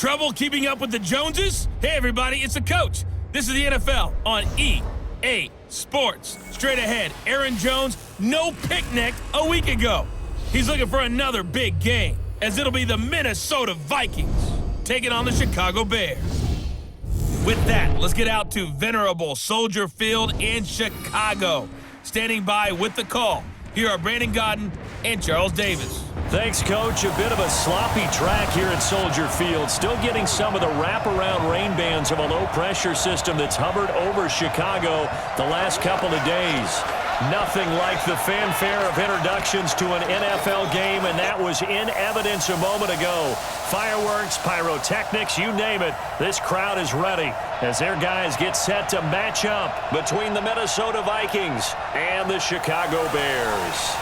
Trouble keeping up with the Joneses? Hey, everybody, it's the coach. This is the NFL on EA Sports. Straight ahead, Aaron Jones, no picnic a week ago. He's looking for another big game, as it'll be the Minnesota Vikings taking on the Chicago Bears. With that, let's get out to venerable Soldier Field in Chicago. Standing by with the call, here are Brandon Godden and Charles Davis. Thanks, Coach. A bit of a sloppy track here at Soldier Field. Still getting some of the wraparound rain bands of a low-pressure system that's hovered over Chicago the last couple of days. Nothing like the fanfare of introductions to an NFL game, and that was in evidence a moment ago. Fireworks, pyrotechnics, you name it. This crowd is ready as their guys get set to match up between the Minnesota Vikings and the Chicago Bears.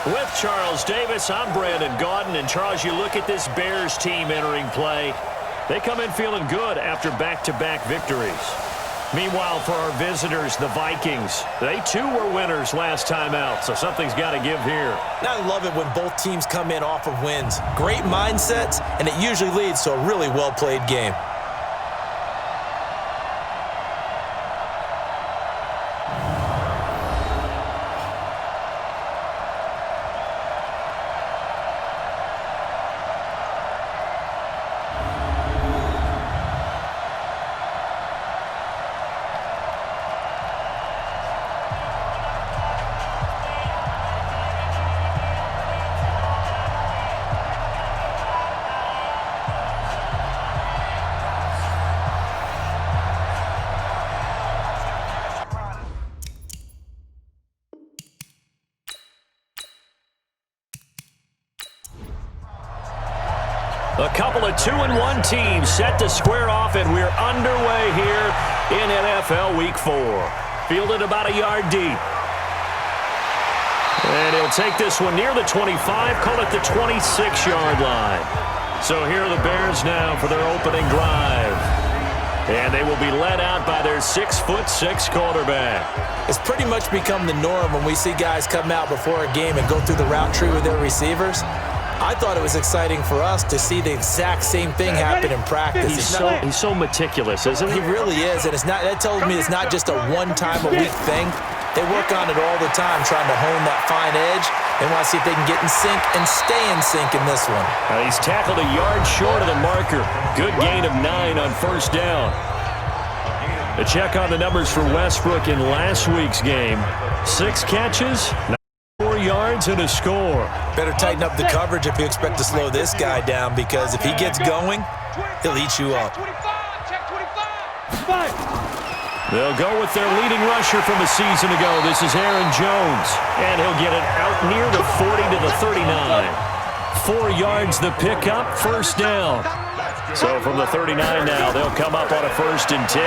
With Charles Davis, I'm Brandon Godden. And Charles, you look at this Bears team entering play. They come in feeling good after back-to-back victories. Meanwhile, for our visitors, the Vikings, they too were winners last time out, so something's got to give here. I love it when both teams come in off of wins. Great mindsets, and it usually leads to a really well-played game. A couple of 2-1 teams set to square off, and we're underway here in NFL Week 4. Fielded about a yard deep. And he'll take this one near the 25, call it the 26-yard line. So here are the Bears now for their opening drive. And they will be led out by their 6'6" quarterback. It's pretty much become the norm when we see guys come out before a game and go through the route tree with their receivers. I thought it was exciting for us to see the exact same thing happen in practice. He's so meticulous, isn't he? He really is, and that tells me it's not just a one-time-a-week thing. They work on it all the time, trying to hone that fine edge. They want to see if they can get in sync and stay in sync in this one. He's tackled a yard short of the marker. Good gain of 9 on first down. A check on the numbers for Westbrook in last week's game. 6 catches, 4 yards, and a score. Better tighten up the coverage if you expect to slow this guy down, because if he gets going, he'll eat you up. They'll go with their leading rusher from a season ago. This is Aaron Jones, and he'll get it out near the 40 to the 39. 4 yards the pickup, first down. So from the 39 now, they'll come up on a 1st and 10.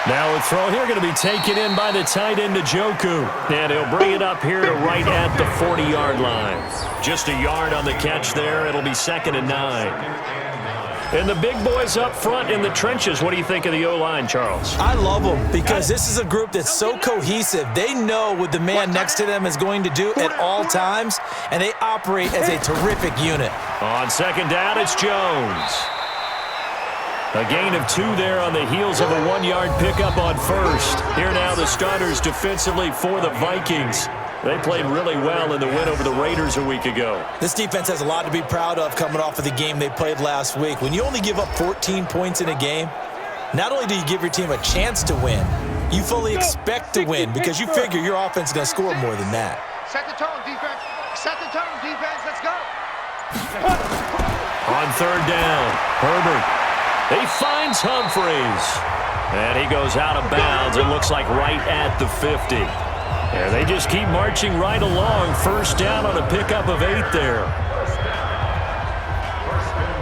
Now a throw here going to be taken in by the tight end Njoku. And he'll bring it up here to right at the 40-yard line. Just a yard on the catch there. It'll be 2nd and 9. And the big boys up front in the trenches. What do you think of the O-line, Charles? I love them because this is a group that's so cohesive. They know what the man next to them is going to do at all times, and they operate as a terrific unit. On 2nd down, it's Jones. A gain of 2 there on the heels of a 1-yard pickup on first. Here now the starters defensively for the Vikings. They played really well in the win over the Raiders a week ago. This defense has a lot to be proud of coming off of the game they played last week. When you only give up 14 points in a game, not only do you give your team a chance to win, you fully expect to win because you figure your offense is going to score more than that. Set the tone, defense. Set the tone, defense. Let's go. On 3rd down, Herbert. He finds Humphreys. And he goes out of bounds. It looks like right at the 50. And they just keep marching right along. First down on a pickup of 8 there.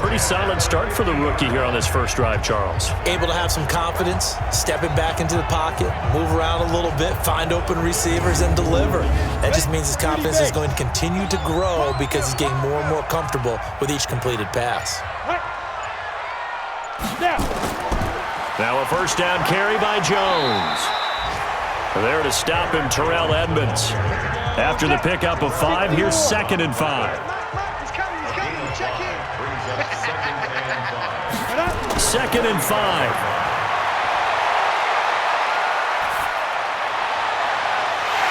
Pretty solid start for the rookie here on this first drive, Charles. Able to have some confidence, stepping back into the pocket, move around a little bit, find open receivers, and deliver. That just means his confidence is going to continue to grow because he's getting more and more comfortable with each completed pass. Now a first down carry by Jones. There to stop him, Terrell Edmonds. After the pickup of 5, here's 2nd and 5. He's coming, check in. 2nd and 5.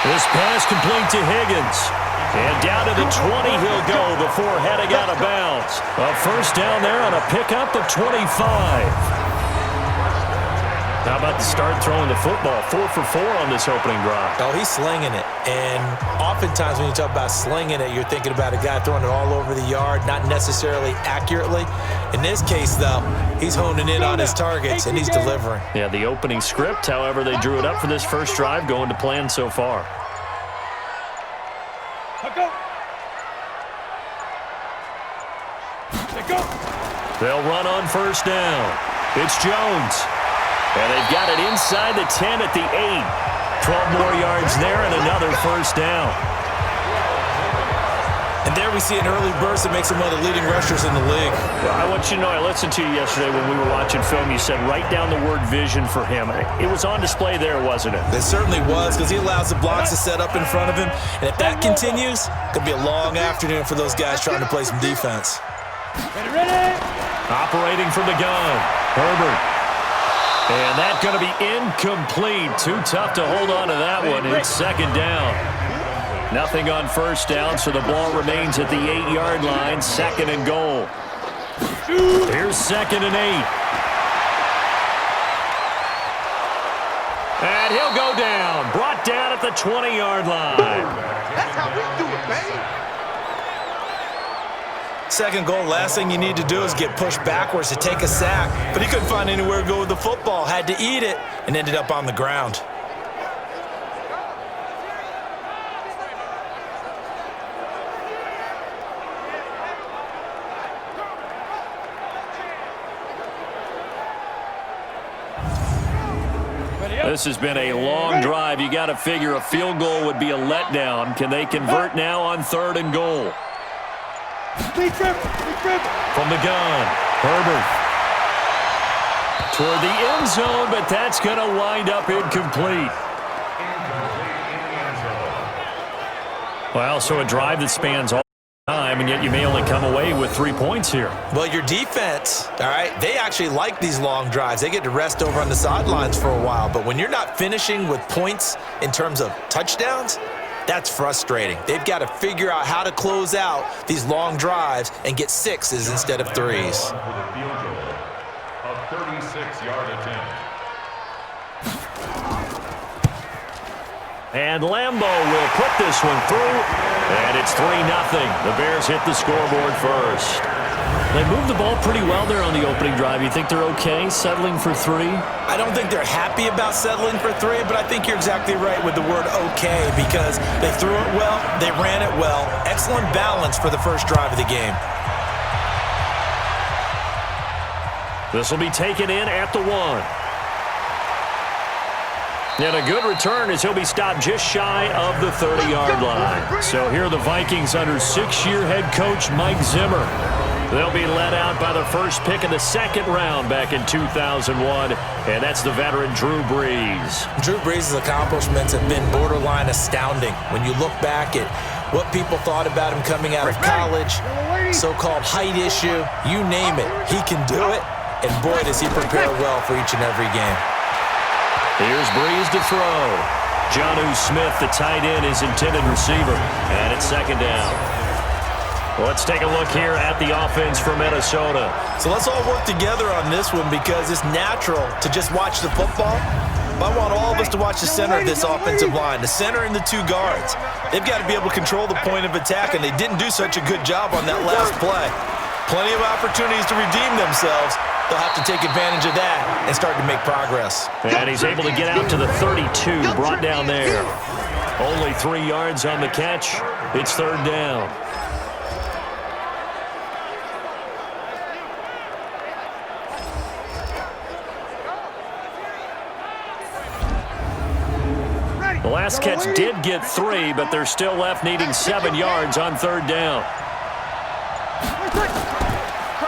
This pass complete to Higgins. And down to the 20 he'll go before heading out of bounds. A first down there on a pickup of 25. How about the start throwing the football? 4 for 4 on this opening drive. Oh, he's slinging it. And oftentimes when you talk about slinging it, you're thinking about a guy throwing it all over the yard, not necessarily accurately. In this case, though, he's honing in on his targets, and he's delivering. Yeah, the opening script, however, they drew it up for this first drive, going to plan so far. They'll run on first down. It's Jones. And they've got it inside the 10 at the 8. 12 more yards there and another first down. And there we see an early burst that makes him one of the leading rushers in the league. Well, I want you to know, I listened to you yesterday when we were watching film. You said write down the word vision for him. It was on display there, wasn't it? It certainly was, because he allows the blocks to set up in front of him. And if that continues, it could be a long afternoon for those guys trying to play some defense. Ready. Operating from the gun, Herbert. And that's going to be incomplete. Too tough to hold on to that one. It's second down. Nothing on first down, so the ball remains at the 8-yard line. 2nd and goal. Here's 2nd and 8. And he'll go down. Brought down at the 20-yard line. That's how we do it, baby. Second goal, last thing you need to do is get pushed backwards to take a sack. But he couldn't find anywhere to go with the football, had to eat it, and ended up on the ground. This has been a long drive. You got to figure a field goal would be a letdown. Can they convert now on 3rd and goal? From the gun, Herbert. Toward the end zone, but that's going to wind up incomplete. Well, so a drive that spans all time, and yet you may only come away with 3 points here. Well, your defense, all right, they actually like these long drives. They get to rest over on the sidelines for a while. But when you're not finishing with points in terms of touchdowns, that's frustrating. They've got to figure out how to close out these long drives and get 6s instead of 3s. A 36-yard attempt. And Lambeau will put this one through, and it's 3-0. The Bears hit the scoreboard first. They moved the ball pretty well there on the opening drive. You think they're okay settling for 3? I don't think they're happy about settling for 3, but I think you're exactly right with the word okay, because they threw it well, they ran it well. Excellent balance for the first drive of the game. This will be taken in at the 1. And a good return as he'll be stopped just shy of the 30-yard line. So here are the Vikings under 6-year head coach Mike Zimmer. They'll be led out by the first pick of the 2nd round back in 2001, and that's the veteran Drew Brees. Drew Brees' accomplishments have been borderline astounding. When you look back at what people thought about him coming out of college, so-called height issue, you name it, he can do it, and boy, does he prepare well for each and every game. Here's Brees to throw. Jonnu Smith, the tight end, is intended receiver, and it's 2nd down. Let's take a look here at the offense for Minnesota. So let's all work together on this one because it's natural to just watch the football. But I want all of us to watch the center of this offensive line, the center and the 2 guards. They've got to be able to control the point of attack, and they didn't do such a good job on that last play. Plenty of opportunities to redeem themselves. They'll have to take advantage of that and start to make progress. And he's able to get out to the 32, brought down there. Only 3 yards on the catch. It's 3rd down. The last catch did get 3, but they're still left needing 7 yards on 3rd down.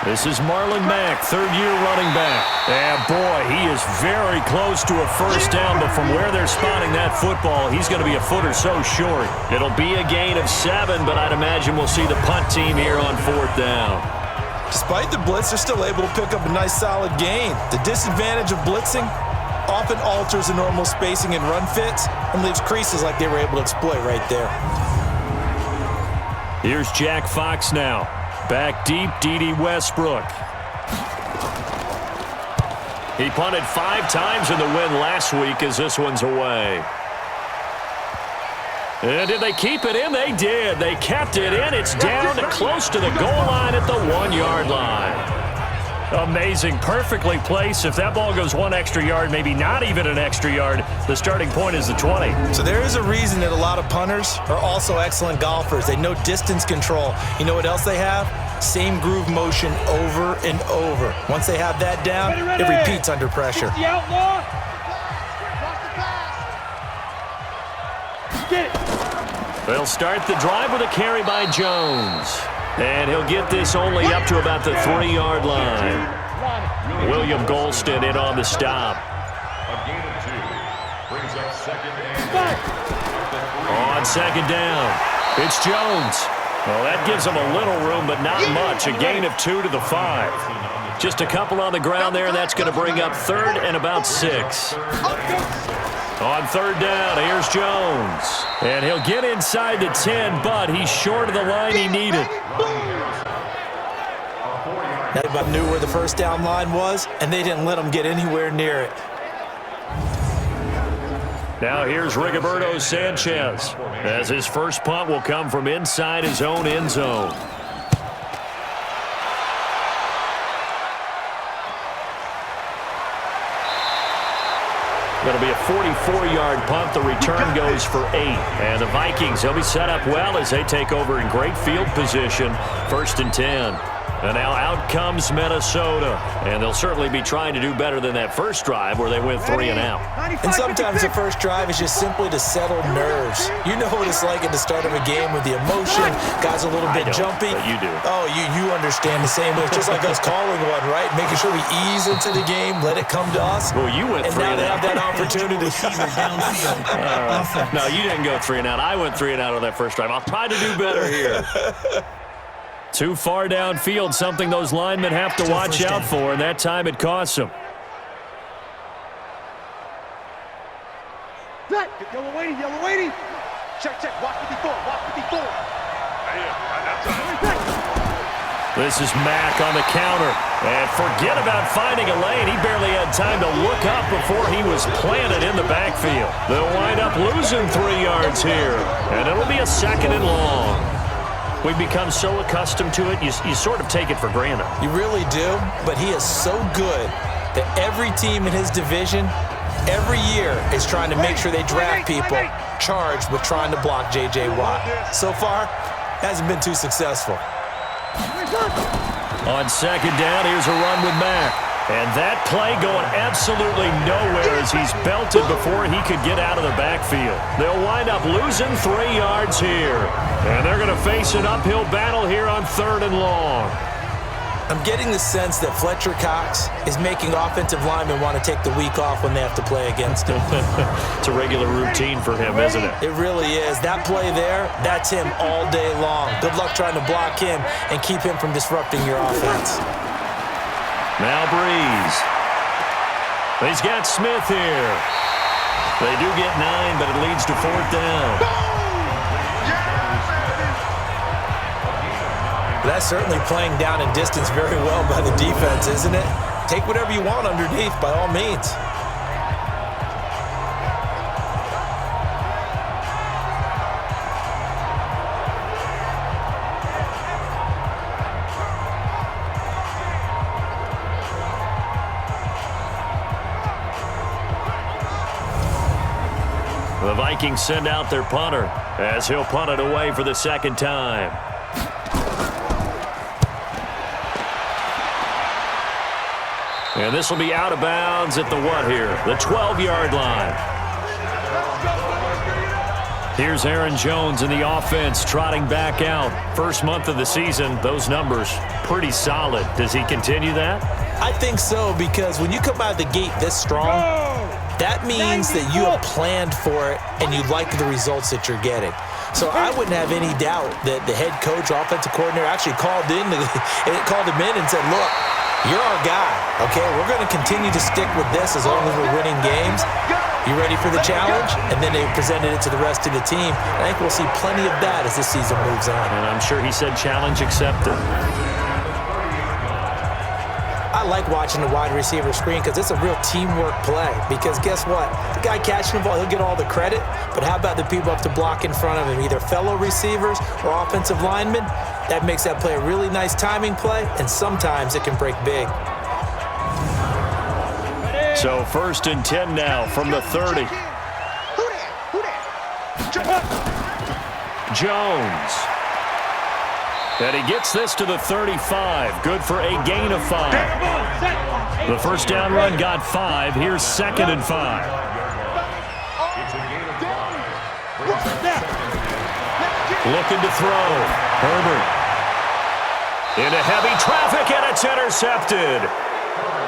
This is Marlon Mack, 3rd-year running back. And boy, he is very close to a first down, but from where they're spotting that football, he's going to be a foot or so short. It'll be a gain of 7, but I'd imagine we'll see the punt team here on 4th down. Despite the blitz, they're still able to pick up a nice solid gain. The disadvantage of blitzing often alters the normal spacing and run fits and leaves creases like they were able to exploit right there. Here's Jack Fox now. Back deep, D.D. Westbrook. He punted 5 times in the win last week as this one's away. And did they keep it in? They did. They kept it in. It's down close to the goal line at the 1-yard line. Amazing. Perfectly placed. If that ball goes 1 extra yard, maybe not even an extra yard, the starting point is the 20. So there is a reason that a lot of punters are also excellent golfers. They know distance control. You know what else they have? Same groove motion over and over. Once they have that down, it repeats under pressure. They'll start the drive with a carry by Jones. And he'll get this only up to about the 3-yard line. William Golston in on the stop. A gain of 2. Brings up second and On second down, it's Jones. Well, that gives him a little room, but not much. A gain of 2 to the 5. Just a couple on the ground there. That's going to bring up 3rd and about 6. On 3rd down, here's Jones. And he'll get inside the 10, but he's short of the line he needed. Everybody knew where the first down line was, and they didn't let him get anywhere near it. Now here's Rigoberto Sanchez, as his first punt will come from inside his own end zone. Going to be a 44-yard punt. The return goes for 8. And the Vikings, they'll be set up well as they take over in great field position. 1st and 10. And now out comes Minnesota. And they'll certainly be trying to do better than that first drive where they went 3 and out. And sometimes the first drive is just simply to settle nerves. You know what it's like at the start of a game with the emotion. Guys a little bit jumpy. But you do. Oh, you understand the same way. It's just like us calling one, right? Making sure we ease into the game, let it come to us. Well, you went 3 and and out. And now they have that opportunity. No, you didn't go 3 and out. I went 3 and out on that first drive. I'll try to do better here. Too far downfield, something those linemen have to watch out for, and that time it costs them. Yellow waiting. Check. Walk 54. This is Mack on the counter. And forget about finding a lane. He barely had time to look up before he was planted in the backfield. They'll wind up losing 3 yards here, and it'll be a 2nd and long. We've become so accustomed to it, you sort of take it for granted. You really do, but he is so good that every team in his division, every year, is trying to make sure they draft people charged with trying to block J.J. Watt. So far, hasn't been too successful. On 2nd down, here's a run with Mack. And that play going absolutely nowhere as he's belted before he could get out of the backfield. They'll wind up losing 3 yards here. And they're going to face an uphill battle here on 3rd and long. I'm getting the sense that Fletcher Cox is making offensive linemen want to take the week off when they have to play against him. It's a regular routine for him, isn't it? It really is. That play there, that's him all day long. Good luck trying to block him and keep him from disrupting your offense. Now Breeze. He's got Smith here. They do get 9, but it leads to 4th down. That's certainly playing down in distance very well by the defense, isn't it? Take whatever you want underneath, by all means. The Vikings send out their punter as he'll punt it away for the 2nd time. And this will be out of bounds at the what here? The 12-yard line. Here's Aaron Jones in the offense trotting back out. First month of the season, those numbers pretty solid. Does he continue that? I think so, because when you come out of the gate this strong, that means that you have planned for it and you like the results that you're getting. So I wouldn't have any doubt that the head coach, offensive coordinator, actually called him in and said, look, you're our guy, okay? We're going to continue to stick with this as long as we're winning games. You ready for the challenge? And then they presented it to the rest of the team. I think we'll see plenty of that as this season moves on. And I'm sure he said challenge accepted. I like watching the wide receiver screen because it's a real teamwork play. Because guess what? The guy catching the ball, he'll get all the credit. But how about the people up to block in front of him, either fellow receivers or offensive linemen? That makes that play a really nice timing play, and sometimes it can break big. So 1st and 10 now from the 30. Jones. And he gets this to the 35. Good for a gain of 5. The first down run got 5. Here's 2nd and 5. Looking to throw. Herbert. Into heavy traffic, and it's intercepted.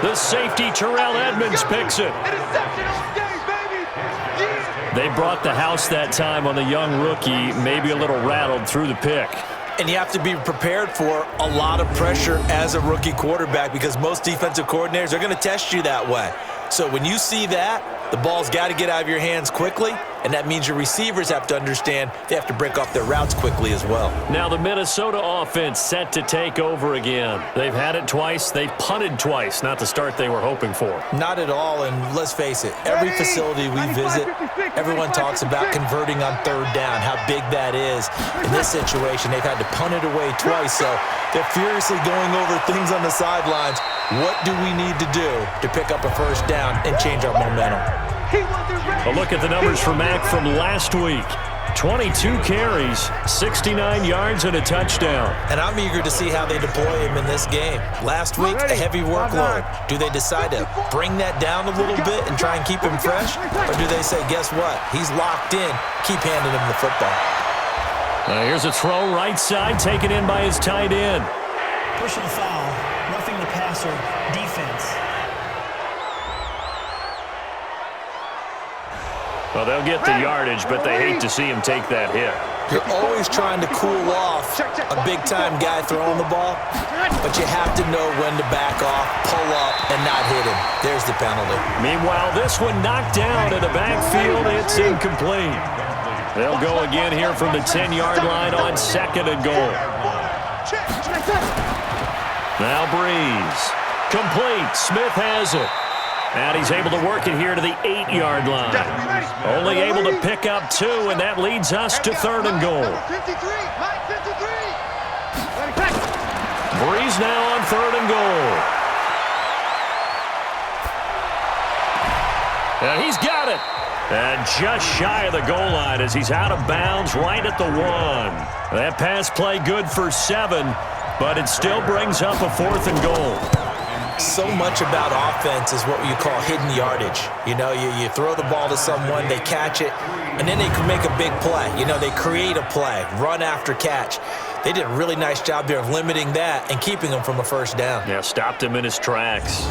The safety, Terrell Edmonds, picks it. They brought the house that time on the young rookie, maybe a little rattled through the pick. And you have to be prepared for a lot of pressure as a rookie quarterback because most defensive coordinators are going to test you that way. So when you see that, the ball's got to get out of your hands quickly, and that means your receivers have to understand they have to break off their routes quickly as well. Now the Minnesota offense set to take over again. They've had it twice. They've punted twice. Not the start they were hoping for. Not at all, and let's face it, every facility we visit, everyone talks about converting on 3rd down, how big that is. In this situation, they've had to punt it away twice, so they're furiously going over things on the sidelines. What do we need to do to pick up a 1st down and change our momentum? A look at the numbers for Mack from last week. 22 carries, 69 yards, and a touchdown. And I'm eager to see how they deploy him in this game. Last week, a heavy workload. Do they decide to bring that down a little bit and try and keep him fresh? Or do they say, guess what? He's locked in. Keep handing him the football. Here's a throw right side, taken in by his tight end. Personal foul, roughing the passer, defense. Well, they'll get the yardage, but they hate to see him take that hit. You're always trying to cool off a big-time guy throwing the ball, but you have to know when to back off, pull up, and not hit him. There's the penalty. Meanwhile, this one knocked down in the backfield. It's incomplete. They'll go again here from the 10-yard line on 2nd and goal. Now Breeze. Complete. Smith has it. And he's able to work it here to the 8-yard line. Only able to pick up 2, and that leads us to 3rd and goal. Breeze now on 3rd and goal. And he's got it. And just shy of the goal line as he's out of bounds right at the 1. That pass play good for 7, but it still brings up a 4th and goal. So much about offense is what you call hidden yardage. You know, you throw the ball to someone, they catch it, and then they can make a big play. You know, they create a play, run after catch. They did a really nice job there of limiting that and keeping him from a 1st down. Yeah, stopped him in his tracks.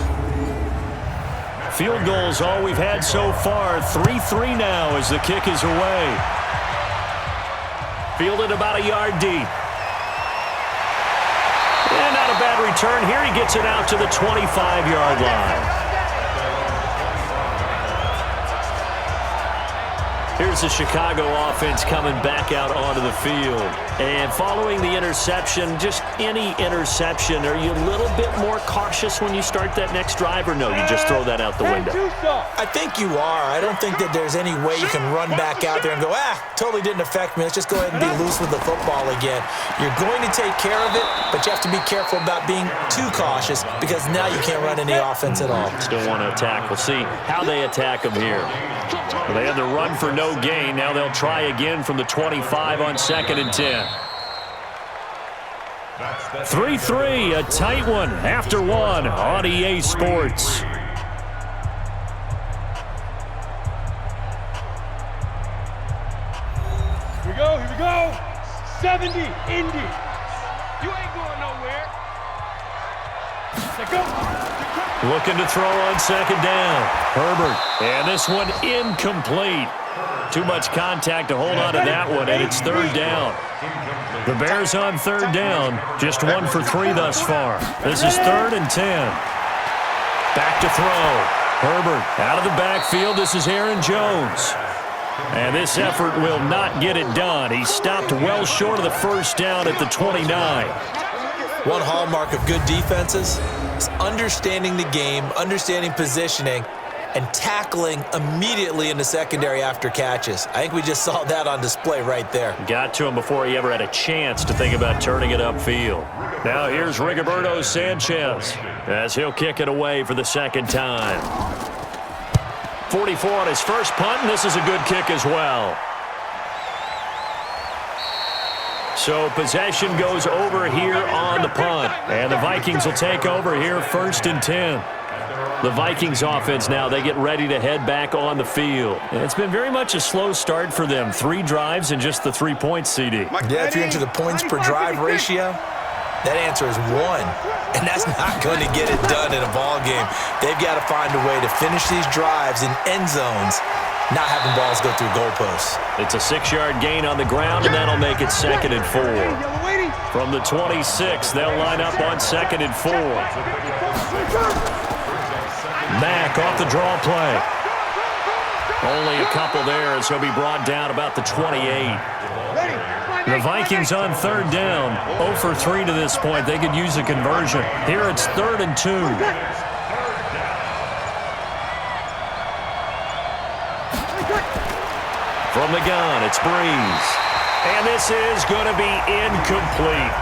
Field goals all we've had so far. 3-3 now as the kick is away. Fielded about a yard deep. And not a bad return. Here he gets it out to the 25-yard line. Here's the Chicago offense coming back out onto the field. And following the interception, just any interception, are you a little bit more cautious when you start that next drive, or no, you just throw that out the window? I think you are. I don't think that there's any way you can run back out there and go, totally didn't affect me. Let's just go ahead and be loose with the football again. You're going to take care of it, but you have to be careful about being too cautious because now you can't run any offense at all. Still want to attack. We'll see how they attack them here. Well, they had the run for no gain. Now they'll try again from the 25 on 2nd and 10. 3-3, a tight one after 1 on EA Sports. Here we go. 70, Indy. You ain't going nowhere. Let's go. Looking to throw on 2nd down. Herbert. And this one incomplete. Too much contact to hold on to that one, and it's third down. The Bears on third down, just 1 for 3 thus far. This is 3rd and 10. Back to throw. Herbert out of the backfield. This is Aaron Jones. And this effort will not get it done. He stopped well short of the first down at the 29. One hallmark of good defenses is understanding the game, understanding positioning, and tackling immediately in the secondary after catches. I think we just saw that on display right there. Got to him before he ever had a chance to think about turning it upfield. Now here's Rigoberto Sanchez as he'll kick it away for the second time. 44 on his first punt, and this is a good kick as well. So possession goes over here on the punt, and the Vikings will take over here 1st and 10. The Vikings offense now, they get ready to head back on the field. And it's been very much a slow start for them. 3 drives and just the 3 points, CD. Yeah, if you're into the points per drive ratio, that answer is 1. And that's not going to get it done in a ball game. They've got to find a way to finish these drives in end zones, not having balls go through goalposts. It's a 6-yard gain on the ground, and that'll make it 2nd and 4. From the 26, they'll line up on 2nd and 4. Mack off the draw play. Only a couple there as he'll be brought down about the 28. The Vikings on third down, 0 for 3 to this point. They could use a conversion. Here it's 3rd and 2. From the gun, it's Breeze. And this is going to be incomplete.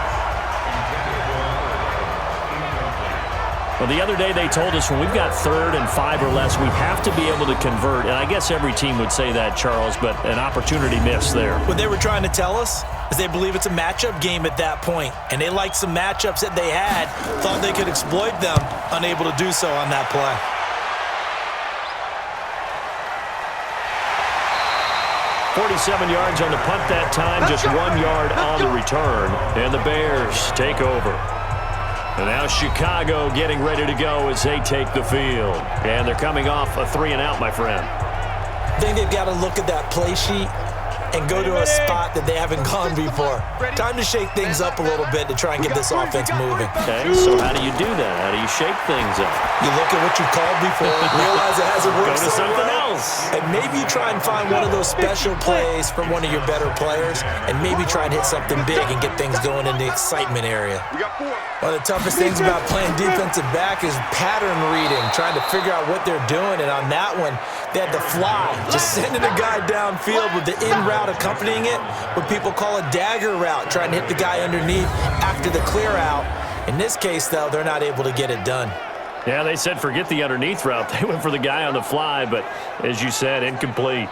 Well, the other day they told us when we've got 3rd and 5 or less, we have to be able to convert. And I guess every team would say that, Charles, but an opportunity missed there. What they were trying to tell us is they believe it's a matchup game at that point. And they liked some matchups that they had, thought they could exploit them, unable to do so on that play. .47 yards on the punt that time, just 1 yard on the return. And the Bears take over. And now Chicago getting ready to go as they take the field. And they're coming off a 3-and-out, my friend. I think they've got to look at that play sheet and go to a spot that they haven't gone before. Time to shake things up a little bit to try and get this offense moving. Okay, so how do you do that? How do you shake things up? You look at what you called before, realize it hasn't worked. Go to something else. And maybe you try and find one of those special plays from one of your better players, and maybe try and hit something big and get things going in the excitement area. One of the toughest things about playing defensive back is pattern reading, trying to figure out what they're doing. And on that one, they had to fly, just sending a guy downfield with the in route accompanying it, what people call a dagger route, trying to hit the guy underneath after the clear out. In this case, though, they're not able to get it done. Yeah, they said forget the underneath route. They went for the guy on the fly, but as you said, incomplete.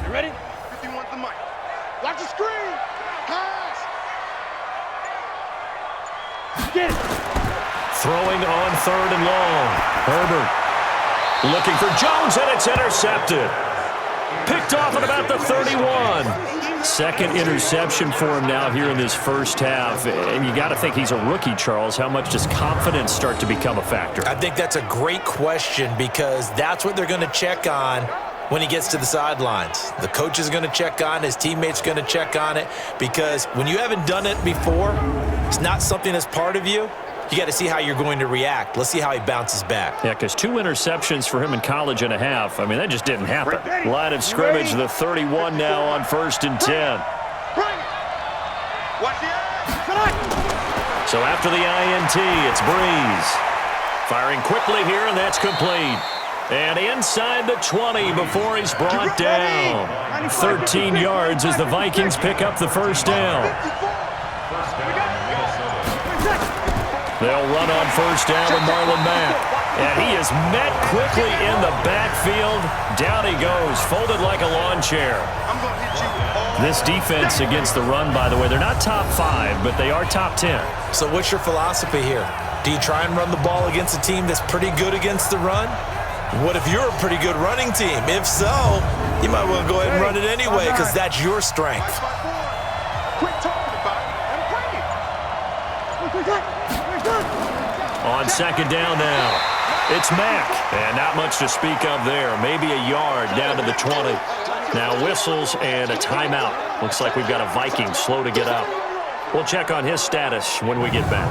You ready? 51 the mic. Watch the screen. Pass. Get it. Throwing on 3rd and long. Herbert looking for Jones, and it's intercepted. Picked off at about the 31. Second interception for him now here in this first half. And you got to think he's a rookie, Charles. How much does confidence start to become a factor? I think that's a great question because that's what they're going to check on when he gets to the sidelines. The coach is going to check on it. His teammates are going to check on it because when you haven't done it before, it's not something that's part of you. You got to see how you're going to react. Let's see how he bounces back. Yeah, because 2 interceptions for him in college and a half. I mean, that just didn't happen. Line of scrimmage, the 31 now on 1st and 10. So after the INT, it's Breeze. Firing quickly here, and that's complete. And inside the 20 before he's brought down. 13 yards as the Vikings pick up the first down. They'll run on first down with Marlon Mack. And he is met quickly in the backfield. Down he goes, folded like a lawn chair. This defense against the run, by the way, they're not top 5, but they are top 10. So what's your philosophy here? Do you try and run the ball against a team that's pretty good against the run? What if you're a pretty good running team? If so, you might want to go ahead and run it anyway because that's your strength. On second down now, it's Mack. And not much to speak of there. Maybe a yard down to the 20. Now whistles and a timeout. Looks like we've got a Vikings slow to get up. We'll check on his status when we get back.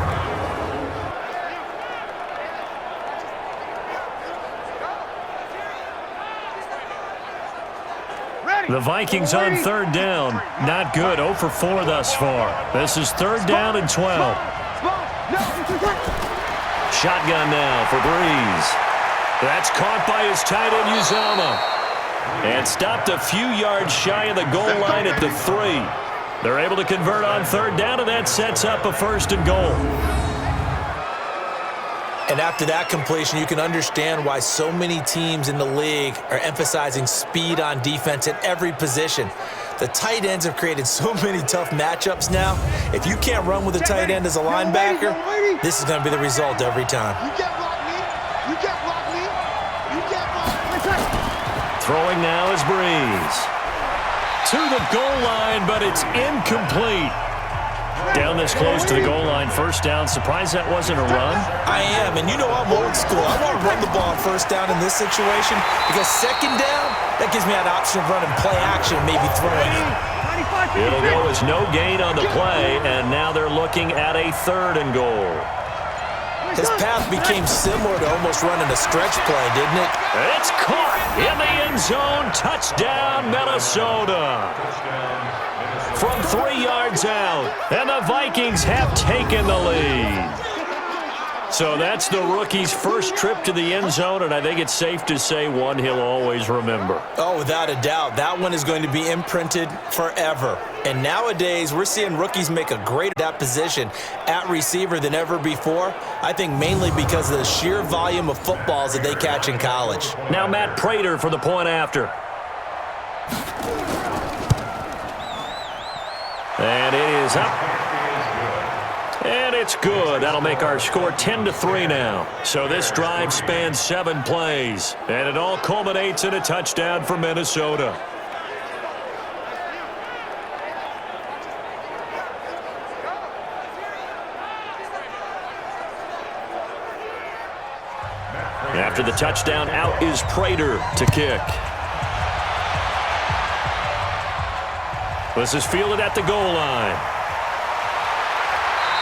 The Vikings on third down. Not good. 0 for 4 thus far. This is third down and 12. Shotgun now for Breeze. That's caught by his tight end, Uzama. And stopped a few yards shy of the goal line at the 3. They're able to convert on third down, and that sets up a 1st and goal. And after that completion, you can understand why so many teams in the league are emphasizing speed on defense at every position. The tight ends have created so many tough matchups now. If you can't run with a tight end as a linebacker, this is going to be the result every time. You can't block me. You can't block me. You can't block me. Throwing now is Breeze. To the goal line, but it's incomplete. Down this close to the goal line, 1st down. Surprised that wasn't a run? I am, and you know I'm old school. I want to run the ball 1st down in this situation because 2nd down, that gives me that option of running play action, maybe throwing it. It'll go as no gain on the play, and now they're looking at a 3rd and goal. His path became similar to almost running a stretch play, didn't it? It's caught in the end zone. Touchdown, Minnesota. From 3 yards out, and the Vikings have taken the lead. So that's the rookie's first trip to the end zone, and I think it's safe to say one he'll always remember. Oh, without a doubt. That one is going to be imprinted forever. And nowadays, we're seeing rookies make a greater that position at receiver than ever before. I think mainly because of the sheer volume of footballs that they catch in college. Now Matt Prater for the point after. And it is up. And it's good. That'll make our score 10-3 now. So this drive spans 7 plays. And it all culminates in a touchdown for Minnesota. After the touchdown, out is Prater to kick. This is fielded at the goal line.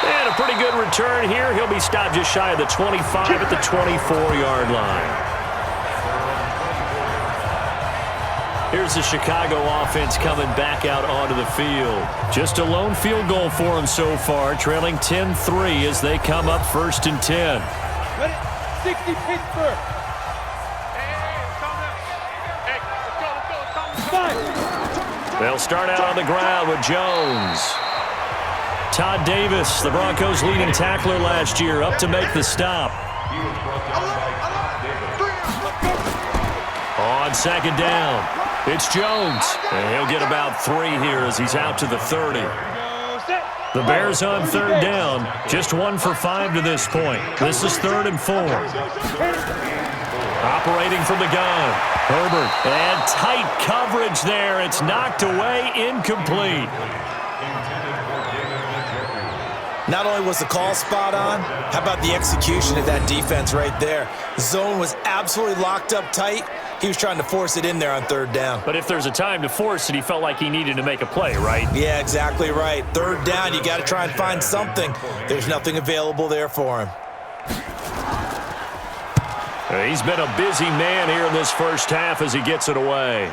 And a pretty good return here. He'll be stopped just shy of the 25 at the 24-yard line. Here's the Chicago offense coming back out onto the field. Just a lone field goal for them so far, trailing 10-3 as they come up 1st and 10. 60 Pittsburgh. They'll start out on the ground with Jones. Todd Davis, the Broncos' leading tackler last year, up to make the stop. On 2nd down, it's Jones. And he'll get about 3 here as he's out to the 30. The Bears on 3rd down, just 1 for 5 to this point. This is 3rd and 4. Operating from the gun, Herbert, and tight coverage there. It's knocked away, incomplete. Not only was the call spot on, how about the execution of that defense right there? The zone was absolutely locked up tight. He was trying to force it in there on 3rd down. But if there's a time to force it, he felt like he needed to make a play, right? Yeah, exactly right. 3rd down, you got to try and find something. There's nothing available there for him. He's been a busy man here in this first half as he gets it away.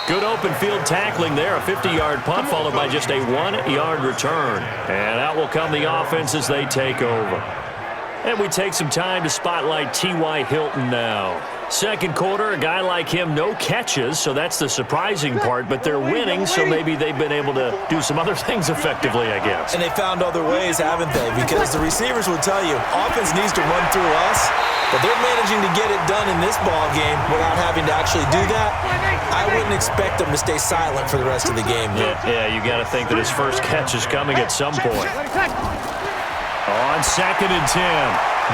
Good open field tackling there. A 50-yard punt followed by just a 1-yard return. And out will come the offense as they take over. And we take some time to spotlight T.Y. Hilton now. 2nd quarter, a guy like him, no catches, so that's the surprising part. But they're winning, so maybe they've been able to do some other things effectively, I guess. And they found other ways, haven't they? Because the receivers will tell you, offense needs to run through us, but they're managing to get it done in this ball game without having to actually do that. I wouldn't expect them to stay silent for the rest of the game. Yeah, you got to think that his first catch is coming at some point. On 2nd and 10,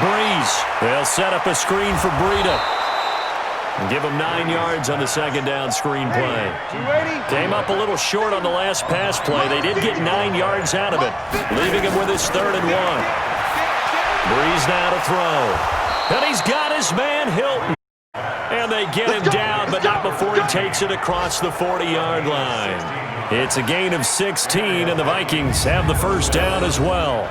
Breeze. They'll set up a screen for Breida. And give him 9 yards on the 2nd down screen play. Came up a little short on the last pass play. They did get 9 yards out of it, leaving him with his 3rd and 1. Breeze now to throw. And he's got his man Hilton. And they they get him down, but not before he takes it across the 40-yard line. It's a gain of 16, and the Vikings have the first down as well.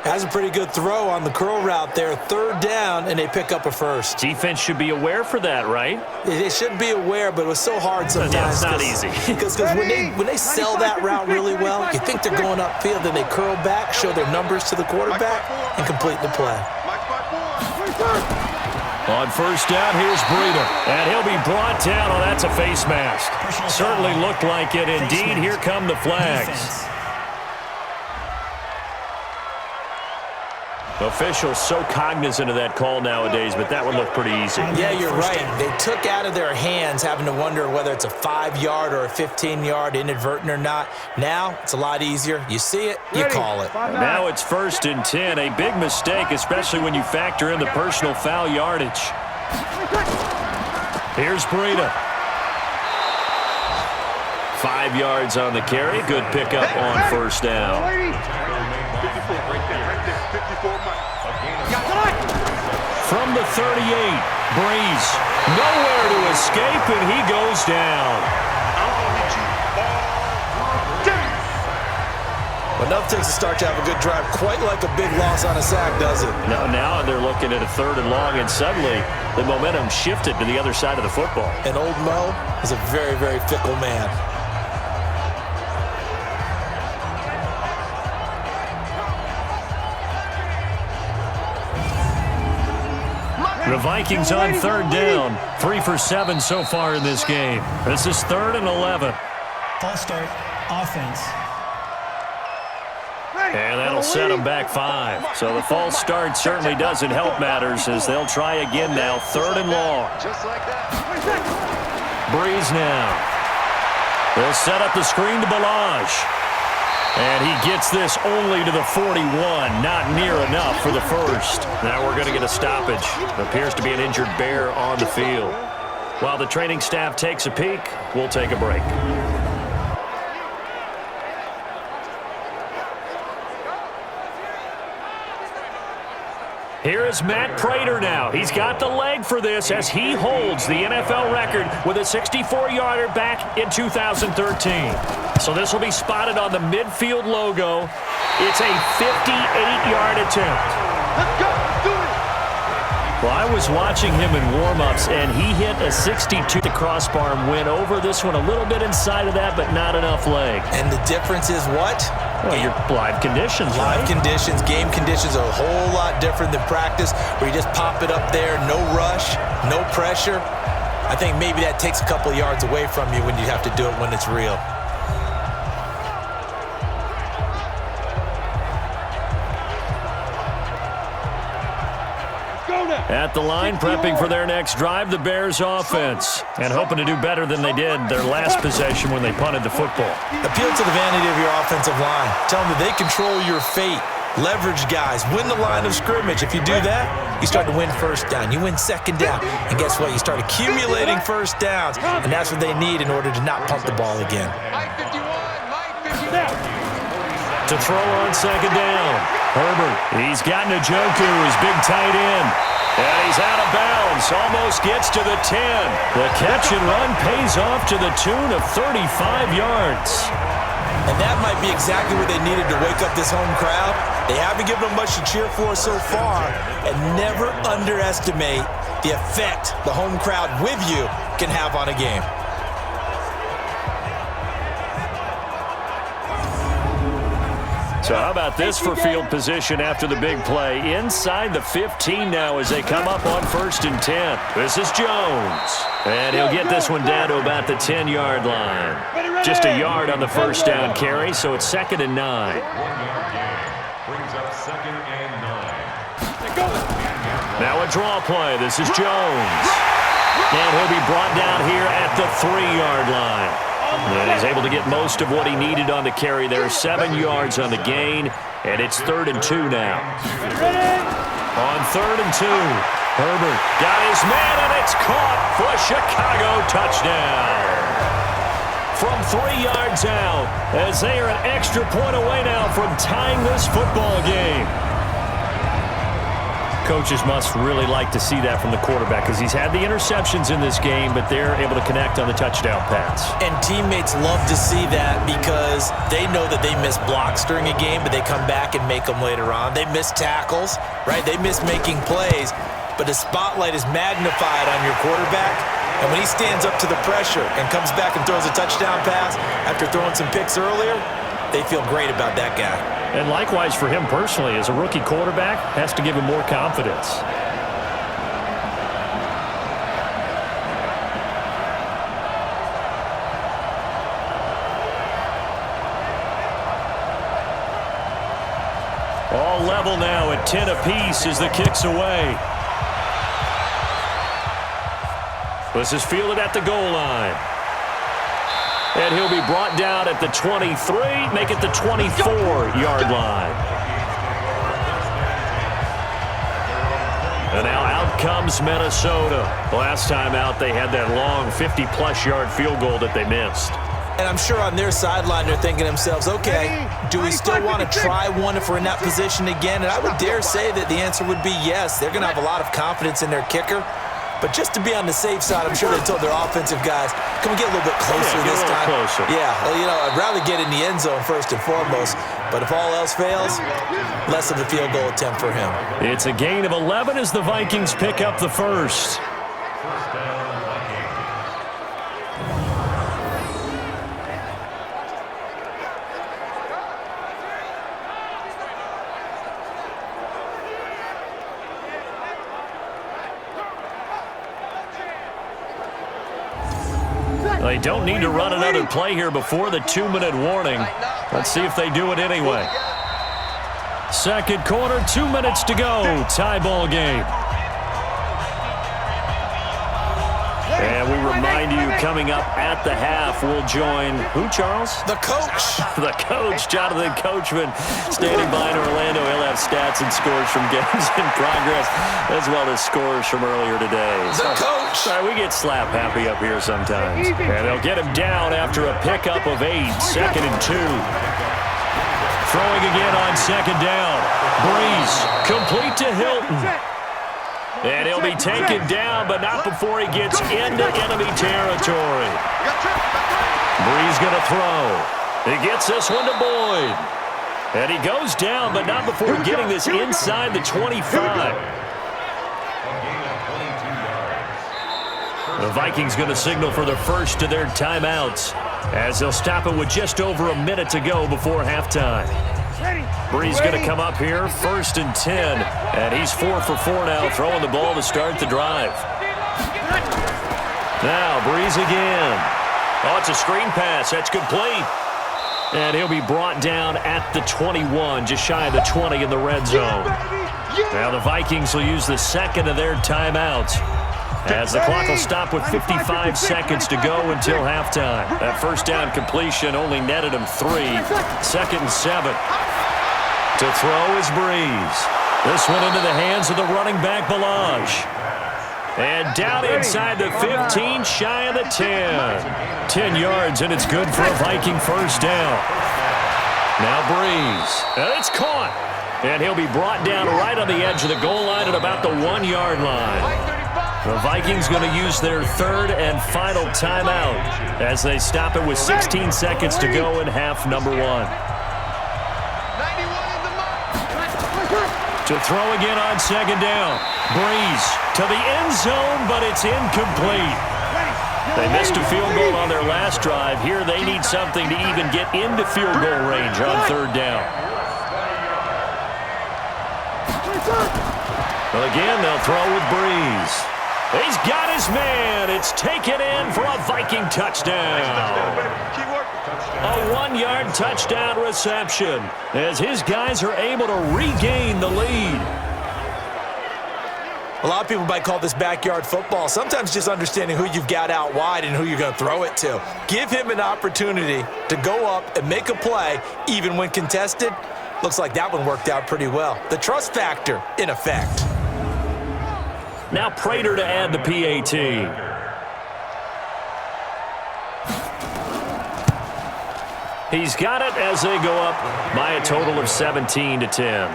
Has a pretty good throw on the curl route there. Third down, and they pick up a first. Defense should be aware for that, right? They should be aware, but it was so hard sometimes. Yeah, it's not easy. Because when they sell that route really well, you think they're going upfield, then they curl back, show their numbers to the quarterback, and complete the play. On first down, here's Breida. And he'll be brought down. Oh, that's a face mask. Certainly looked like it. Indeed, here come the flags. Officials so cognizant of that call nowadays, but that would look pretty easy. Yeah, you're right. They took out of their hands having to wonder whether it's a 5-yard or a 15-yard, inadvertent or not. Now, it's a lot easier. You see it, you call it. Now it's 1st and 10. A big mistake, especially when you factor in the personal foul yardage. Here's Breida. 5 yards on the carry. Good pickup on first down. From the 38, Breeze. Nowhere to escape, and he goes down. Enough takes to start to have a good drive. Quite like a big loss on a sack, does it? Now they're looking at a 3rd and long, and suddenly the momentum shifted to the other side of the football. And old Mo is a very, very fickle man. The Vikings on 3rd down. 3 for 7 so far in this game. This is 3rd and 11. False start, offense. And that'll set them back 5. So the false start certainly doesn't help matters as they'll try again now. 3rd and long. Breeze now. They'll set up the screen to Balaj. And he gets this only to the 41. Not near enough for the first. Now we're going to get a stoppage. Appears to be an injured Bear on the field. While the training staff takes a peek, we'll take a break. Here is Matt Prater now. He's got the leg for this as he holds the NFL record with a 64-yarder back in 2013. So this will be spotted on the midfield logo. It's a 58-yard attempt. Let's go. Do it. Well, I was watching him in warm-ups, and he hit a 62. The crossbar and went over this one a little bit inside of that, but not enough leg. And the difference is what? Well, your live conditions, right? Live conditions, game conditions are a whole lot different than practice, where you just pop it up there, no rush, no pressure. I think maybe that takes a couple of yards away from you when you have to do it when it's real. At the line, prepping for their next drive, the Bears offense, and hoping to do better than they did their last possession when they punted the football. Appeal to the vanity of your offensive line. Tell them that they control your fate. Leverage guys. Win the line of scrimmage. If you do that, you start to win first down. You win second down. And guess what? You start accumulating first downs. And that's what they need in order to not punt the ball again. To throw on second down. Herbert, he's got Njoku, his big tight end. And he's out of bounds, almost gets to the 10. The catch and run pays off to the tune of 35 yards. And that might be exactly what they needed to wake up this home crowd. They haven't given them much to cheer for so far. And never underestimate the effect the home crowd with you can have on a game. So how about this for field position after the big play? Inside the 15 now as they come up on 1st and 10. This is Jones. And he'll get this one down to about the 10-yard line. Just a yard on the first down carry, so it's 2nd and 9. 1 yard gain. Brings up 2nd and 9. Now a draw play. This is Jones. And he'll be brought down here at the 3-yard line. And he's able to get most of what he needed on the carry there. 7 yards on the gain, and it's 3rd and 2 now. On 3rd and 2, Herbert got his man, and it's caught for a Chicago touchdown. From 3 yards out, as they are an extra point away now from tying this football game. Coaches must really like to see that from the quarterback because he's had the interceptions in this game, but they're able to connect on the touchdown pass. And teammates love to see that because they know that they miss blocks during a game, but they come back and make them later on. They miss tackles, right? They miss making plays, but the spotlight is magnified on your quarterback. And when he stands up to the pressure and comes back and throws a touchdown pass after throwing some picks earlier, they feel great about that guy. And likewise for him personally, as a rookie quarterback, has to give him more confidence. All level now at 10 apiece as the kick's away. This is fielded at the goal line. And he'll be brought down at the 23, make it the 24-yard line. And now out comes Minnesota. Last time out, they had that long 50-plus yard field goal that they missed. And I'm sure on their sideline they're thinking to themselves, okay, do we still want to try one if we're in that position again? And I would dare say that the answer would be yes. They're going to have a lot of confidence in their kicker. But just to be on the safe side, I'm sure they told their offensive guys, can we get a little bit closer this time? Closer. Yeah, well, you know, I'd rather get in the end zone first and foremost. But if all else fails, less of a field goal attempt for him. It's a gain of 11 as the Vikings pick up the first. They don't need to run another play here before the 2-minute warning. Let's see if they do it anyway. Second quarter, 2 minutes to go. Tie ball game. And we remind you, coming up at the half, we'll join who, Charles? The coach. The coach, Jonathan Coachman, standing by in Orlando. He'll have stats and scores from games in progress, as well as scores from earlier today. The coach. Sorry, we get slap happy up here sometimes. And they'll get him down after a pickup of 8, 2nd and 2. Throwing again on 2nd down. Breeze, complete to Hilton. And he'll be taken down, but not before he gets into enemy territory. Breeze going to throw. He gets this one to Boyd. And he goes down, but not before getting this inside the 25. The Vikings going to signal for the first of their timeouts as they'll stop it with just over a minute to go before halftime. Breeze going to come up here, 1st and 10, and he's 4 for 4 now, throwing the ball to start the drive. Now, Breeze again. Oh, it's a screen pass. That's complete. And he'll be brought down at the 21, just shy of the 20 in the red zone. Now the Vikings will use the second of their timeouts, as the clock will stop with 55 seconds to go until halftime. That first down completion only netted him 3. 2nd and 7. To throw is Breeze. This one into the hands of the running back, Balaj. And down inside the 15, shy of the 10. 10 yards, and it's good for a Viking first down. Now Breeze. And it's caught. And he'll be brought down right on the edge of the goal line at about the 1-yard line. The Vikings going to use their third and final timeout as they stop it with 16 seconds to go in half number 1. To throw again on 2nd down. Breeze to the end zone, but it's incomplete. They missed a field goal on their last drive. Here they need something to even get into field goal range on 3rd down. Well, again, they'll throw with Breeze. He's got his man. It's taken in for a Viking touchdown. A 1-yard touchdown reception as his guys are able to regain the lead. A lot of people might call this backyard football. Sometimes just understanding who you've got out wide and who you're going to throw it to. Give him an opportunity to go up and make a play, even when contested. Looks like that one worked out pretty well. The trust factor in effect. Now Prater to add the PAT. He's got it as they go up by a total of 17 to 10.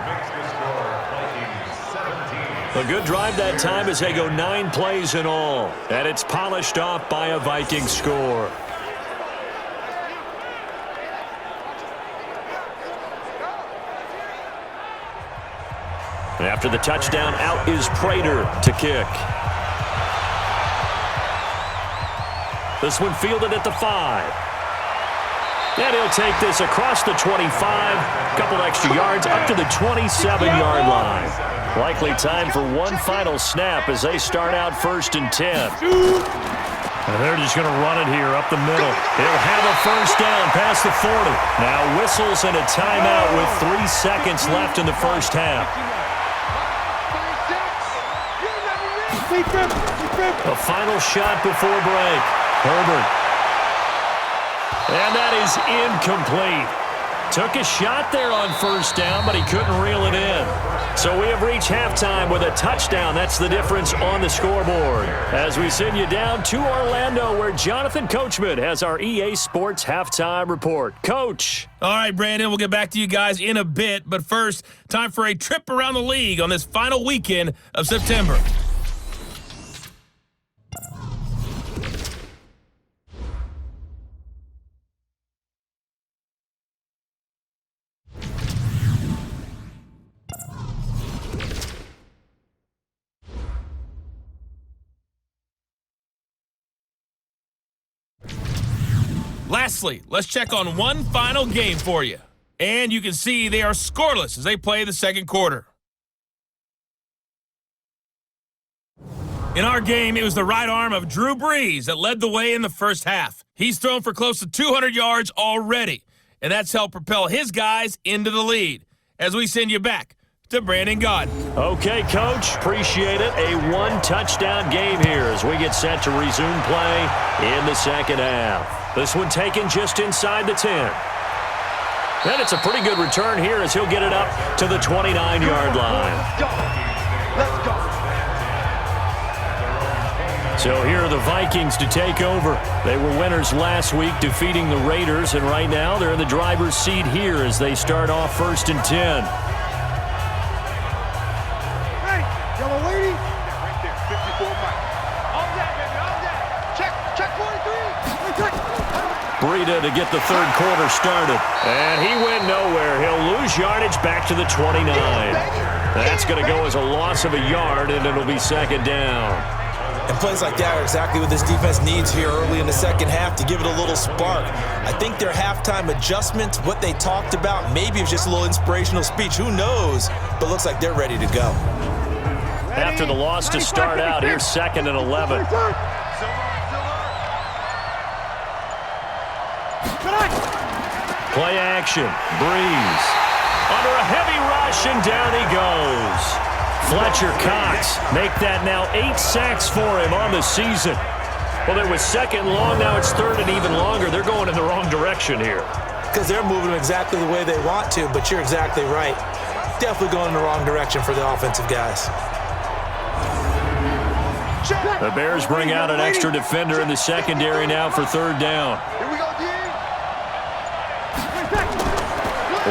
A good drive that time as they go 9 plays in all. And it's polished off by a Vikings score. After the touchdown, out is Prater to kick. This one fielded at the 5. And he'll take this across the 25. A couple extra yards up to the 27-yard line. Likely time for one final snap as they start out 1st and 10. And they're just going to run it here up the middle. He'll have a first down past the 40. Now whistles and a timeout with 3 seconds left in the first half. A final shot before break. Herbert. And that is incomplete. Took a shot there on first down, but he couldn't reel it in. So we have reached halftime with a touchdown. That's the difference on the scoreboard. As we send you down to Orlando, where Jonathan Coachman has our EA Sports Halftime Report. Coach. All right, Brandon, we'll get back to you guys in a bit. But first, time for a trip around the league on this final weekend of September. Lastly, let's check on one final game for you. And you can see they are scoreless as they play the second quarter. In our game, it was the right arm of Drew Brees that led the way in the first half. He's thrown for close to 200 yards already, and that's helped propel his guys into the lead. As we send you back to Brandon Gaudin. Okay, Coach. Appreciate it. A one-touchdown game here as we get set to resume play in the second half. This one taken just inside the 10. And it's a pretty good return here as he'll get it up to the 29-yard line. Let's go. So here are the Vikings to take over. They were winners last week, defeating the Raiders, and right now they're in the driver's seat here as they start off 1st and 10. Hey, yellow lady. Right there, 54 Mike. All that, baby, all that. Check 43. Breida to get the third quarter started. And he went nowhere. He'll lose yardage back to the 29. That's going to go as a loss of a yard, and it'll be second down. And plays like that are exactly what this defense needs here early in the second half to give it a little spark. I think their halftime adjustments, what they talked about, maybe it was just a little inspirational speech. Who knows? But looks like they're ready to go. After the loss to start out, here's 2nd and 11. Play action. Breeze. Under a heavy rush, and down he goes. Fletcher Cox make that now 8 sacks for him on the season. Well, it was second long. Now it's third and even longer. They're going in the wrong direction here. Because they're moving them exactly the way they want to, but you're exactly right. Definitely going in the wrong direction for the offensive guys. The Bears bring out an extra defender in the secondary now for third down. Here we go, D.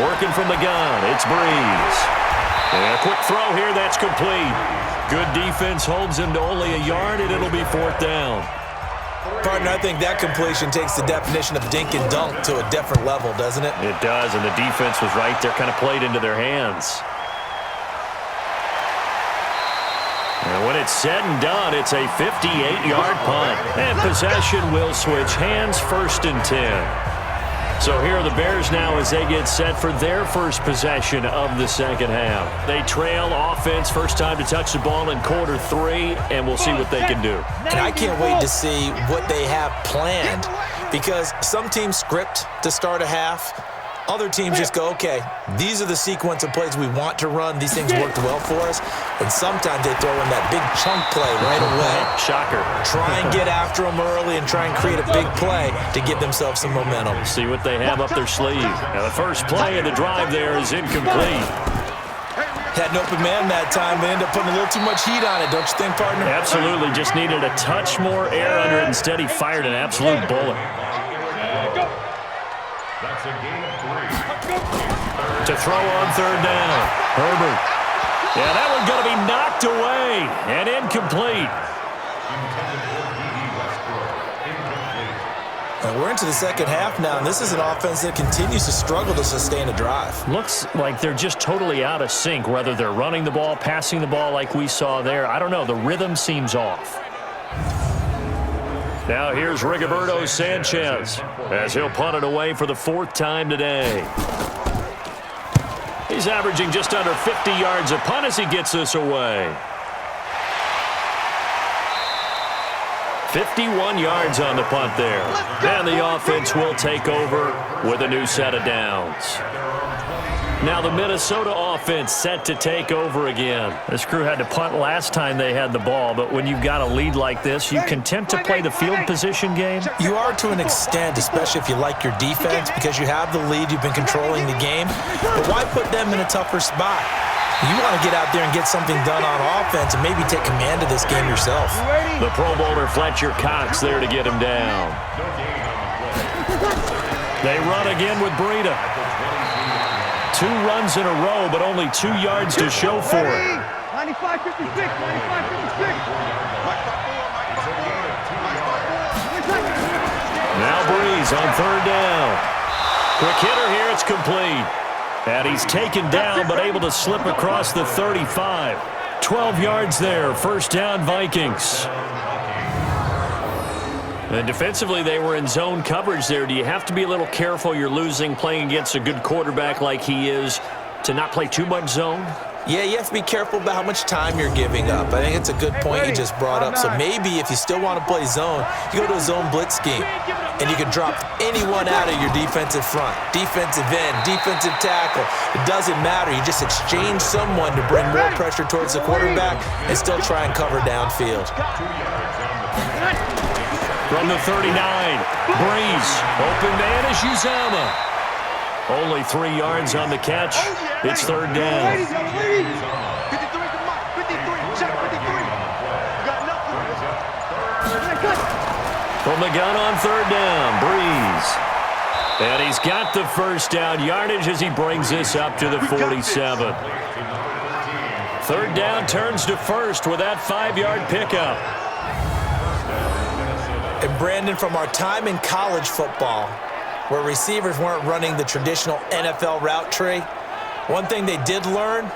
Working from the gun, it's Breeze. And a quick throw here, that's complete. Good defense holds him to only a yard, and it'll be 4th down. Partner, I think that completion takes the definition of dink and dunk to a different level, doesn't it? It does, and the defense was right there, kind of played into their hands. And when it's said and done, it's a 58-yard punt. And possession will switch hands, 1st and 10. So here are the Bears now as they get set for their first possession of the second half. They trail offense, first time to touch the ball in quarter 3, and we'll see what they can do. And I can't wait to see what they have planned, because some teams script to start a half. Other teams just go, okay, these are the sequence of plays we want to run. These things worked well for us. And sometimes they throw in that big chunk play right away. Shocker. Try and get after them early and try and create a big play to give themselves some momentum. See what they have up their sleeve. Now the first play of the drive there is incomplete. Had an open man that time, but ended up putting a little too much heat on it, don't you think, partner? Absolutely. Just needed a touch more air under it. Instead, he fired an absolute bullet. That's a game of 3. To throw on third down. Herbert. Yeah, that one's going to be knocked away and incomplete. And we're into the second half now, and this is an offense that continues to struggle to sustain a drive. Looks like they're just totally out of sync, whether they're running the ball, passing the ball like we saw there. I don't know. The rhythm seems off. Now here's Rigoberto Sanchez as he'll punt it away for the 4th time today. He's averaging just under 50 yards a punt as he gets this away. 51 yards on the punt there. And the offense will take over with a new set of downs. Now the Minnesota offense set to take over again. This crew had to punt last time they had the ball, but when you've got a lead like this, you content to play the field position game? You are to an extent, especially if you like your defense, because you have the lead, you've been controlling the game. But why put them in a tougher spot? You want to get out there and get something done on offense and maybe take command of this game yourself. The Pro Bowler Fletcher Cox there to get him down. They run again with Breida. 2 runs in a row, but only 2 yards to show for it. 95-56, 95-56. Now Breeze on 3rd down. Quick hitter here, it's complete. And he's taken down, but able to slip across the 35. 12 yards there, 1st down Vikings. And defensively, they were in zone coverage there. Do you have to be a little careful? You're losing, playing against a good quarterback like he is, to not play too much zone? Yeah, you have to be careful about how much time you're giving up. I think it's a good point you just brought up. So maybe if you still want to play zone, you go to a zone blitz scheme, and you can drop anyone out of your defensive front, defensive end, defensive tackle. It doesn't matter. You just exchange someone to bring more pressure towards the quarterback and still try and cover downfield. From the 39, Breeze, open man is Uzama. Only 3 yards on the catch. It's 3rd down. 53, come on. 53, check 53. You got nothing. From the gun on 3rd down, Breeze. And he's got the 1st down yardage as he brings this up to the 47. 3rd down turns to 1st with that 5-yard pickup. And Brandon, from our time in college football, where receivers weren't running the traditional NFL route tree, one thing they did learn,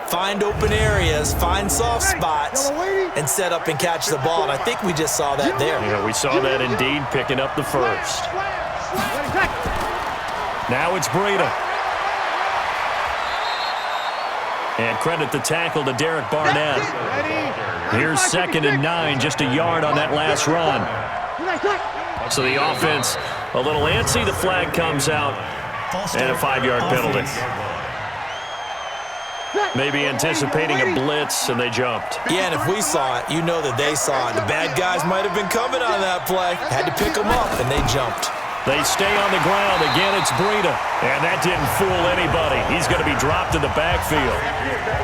find open areas, find soft spots, and set up and catch the ball. And I think we just saw that there. Yeah, we saw that indeed, picking up the 1st. Now it's Breida. And credit the tackle to Derek Barnett. Here's 2nd and 9, just a yard on that last run. So the offense a little antsy. The flag comes out, and a 5-yard penalty. Maybe anticipating a blitz, and they jumped. Yeah, and if we saw it, you know that they saw it. The bad guys might have been coming on that play. Had to pick them up, and they jumped. They stay on the ground. Again, it's Breida. And that didn't fool anybody. He's going to be dropped in the backfield.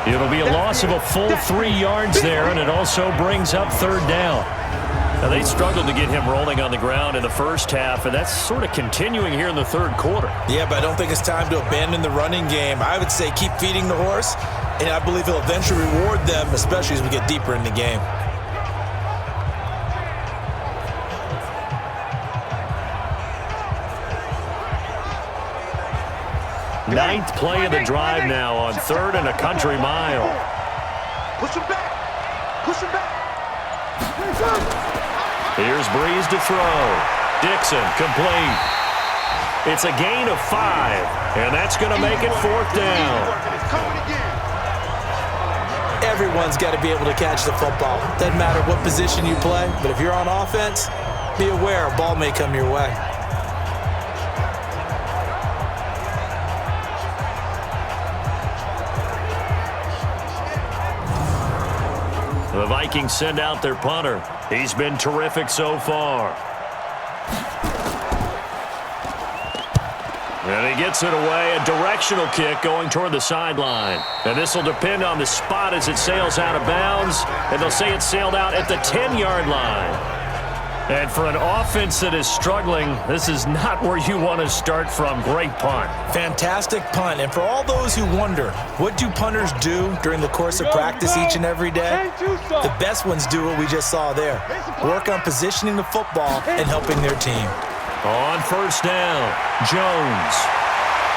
It'll be a loss of a full 3 yards there, and it also brings up 3rd down. Now, they struggled to get him rolling on the ground in the first half, and that's sort of continuing here in the 3rd quarter. Yeah, but I don't think it's time to abandon the running game. I would say keep feeding the horse, and I believe he'll eventually reward them, especially as we get deeper in the game. Ninth play of the drive now on 3rd and a country mile. Push him back. Push him back. Here's Breeze to throw. Dixon complete. It's a gain of 5, and that's going to make it 4th down. Everyone's got to be able to catch the football. Doesn't matter what position you play, but if you're on offense, be aware a ball may come your way. The Vikings send out their punter. He's been terrific so far. And he gets it away. A directional kick going toward the sideline. And this will depend on the spot as it sails out of bounds. And they'll say it sailed out at the 10-yard line. And for an offense that is struggling, this is not where you want to start from. Great punt. Fantastic punt. And for all those who wonder, what do punters do during the course of practice each and every day? The best ones do what we just saw there. Work on positioning the football and helping their team. On first down, Jones.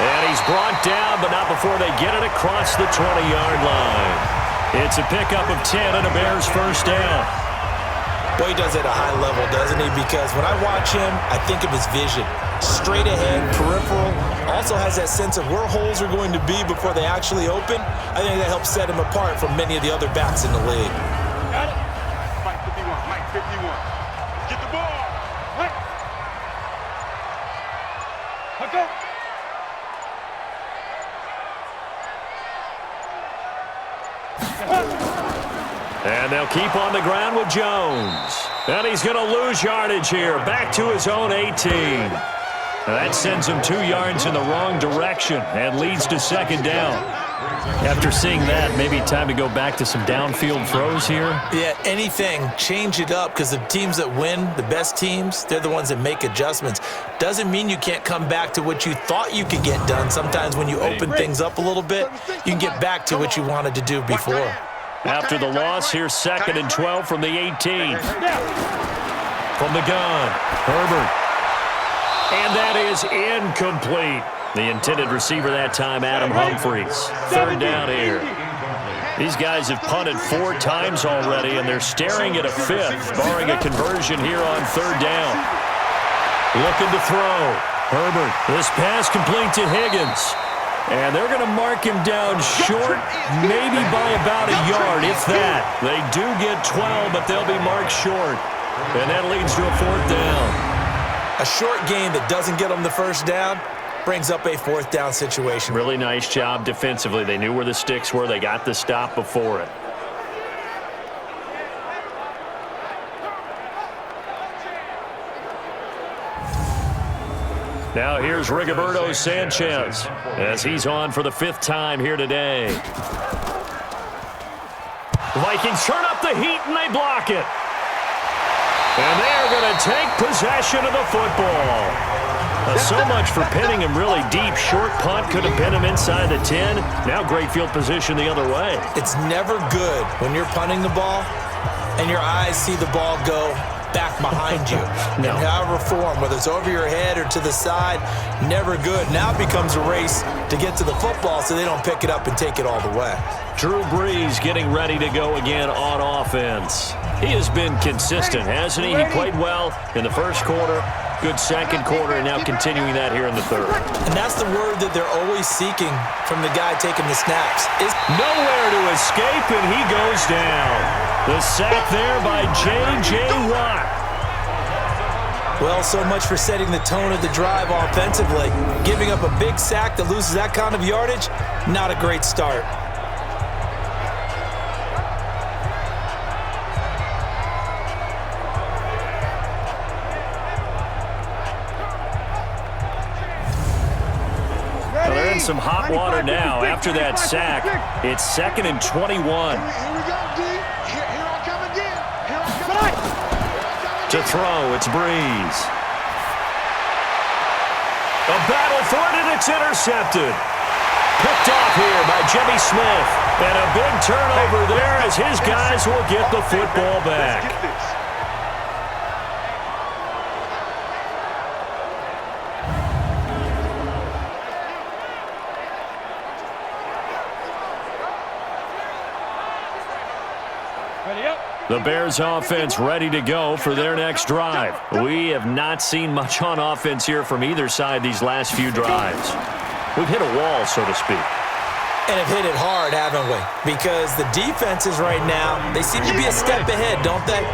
And he's brought down, but not before they get it across the 20-yard line. It's a pickup of 10 and a Bears first down. Boy, he does it at a high level, doesn't he? Because when I watch him, I think of his vision. Straight ahead, peripheral. Also has that sense of where holes are going to be before they actually open. I think that helps set him apart from many of the other backs in the league. Got it. Mike 51, Mike 51. Get the ball. Mike. Let's go. And they'll keep on the ground with Jones. And he's going to lose yardage here. Back to his own 18. That sends him 2 yards in the wrong direction and leads to second down. After seeing that, maybe time to go back to some downfield throws here. Yeah, anything. Change it up because the teams that win, the best teams, they're the ones that make adjustments. Doesn't mean you can't come back to what you thought you could get done. Sometimes when you open things up a little bit, you can get back to what you wanted to do before. After the loss, here's 2nd and 12 from the 18. From the gun, Herbert. And that is incomplete. The intended receiver that time, Adam Humphries. Third down here. These guys have punted 4 times already, and they're staring at a 5th, barring a conversion here on third down. Looking to throw. Herbert. This pass complete to Higgins. And they're going to mark him down short, maybe by about a yard, if that. They do get 12, but they'll be marked short. And that leads to a 4th down. A short game that doesn't get them the first down brings up a 4th down situation. Really nice job defensively. They knew where the sticks were. They got the stop before it. Now here's Rigoberto Sanchez as he's on for the 5th time here today. The Vikings turn up the heat and they block it. And they're going to take possession of the football. So much for pinning him really deep. Short punt could have pinned him inside the 10. Now great field position the other way. It's never good when you're punting the ball and your eyes see the ball go back behind you. No. In however form, whether it's over your head or to the side, never good. Now it becomes a race to get to the football so they don't pick it up and take it all the way. Drew Brees getting ready to go again on offense. He has been consistent, hasn't he? He played well in the first quarter, good second quarter, and now continuing that here in the third. And that's the word that they're always seeking from the guy taking the snaps. Is nowhere to escape, and he goes down. The sack there by J.J. Watt. Well, so much for setting the tone of the drive offensively. Giving up a big sack that loses that kind of yardage, not a great start. They're in some hot water now. After that sack, it's 2nd and 21. Here we go, D. Here I come again. Here I come. To throw, it's Brees. A battle for it, and it's intercepted. Picked off here by Jimmy Smith. And a big turnover there as his guys will get the football back. The Bears offense ready to go for their next drive. We have not seen much on offense here from either side these last few drives. We've hit a wall, so to speak. And have hit it hard, haven't we? Because the defenses right now, they seem to be a step ahead, don't they?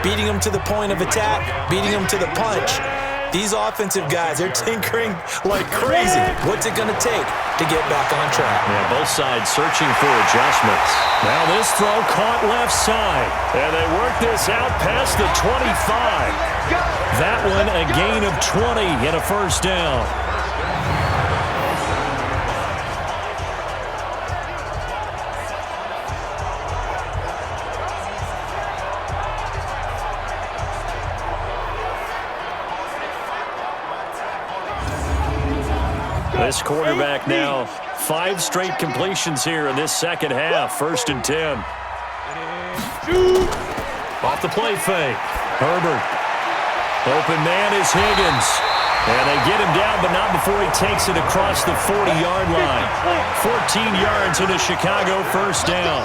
Beating them to the point of attack, beating them to the punch. These offensive guys, they're tinkering like crazy. What's it going to take to get back on track? Yeah, both sides searching for adjustments. Now this throw caught left side. And they work this out past the 25. That one a gain of 20 and a first down. This quarterback now 5 straight completions here in this second half. 1st and 10. Off the play fake. Herbert. Open man is Higgins. And they get him down, but not before he takes it across the 40-yard line. 14 yards into Chicago, 1st down.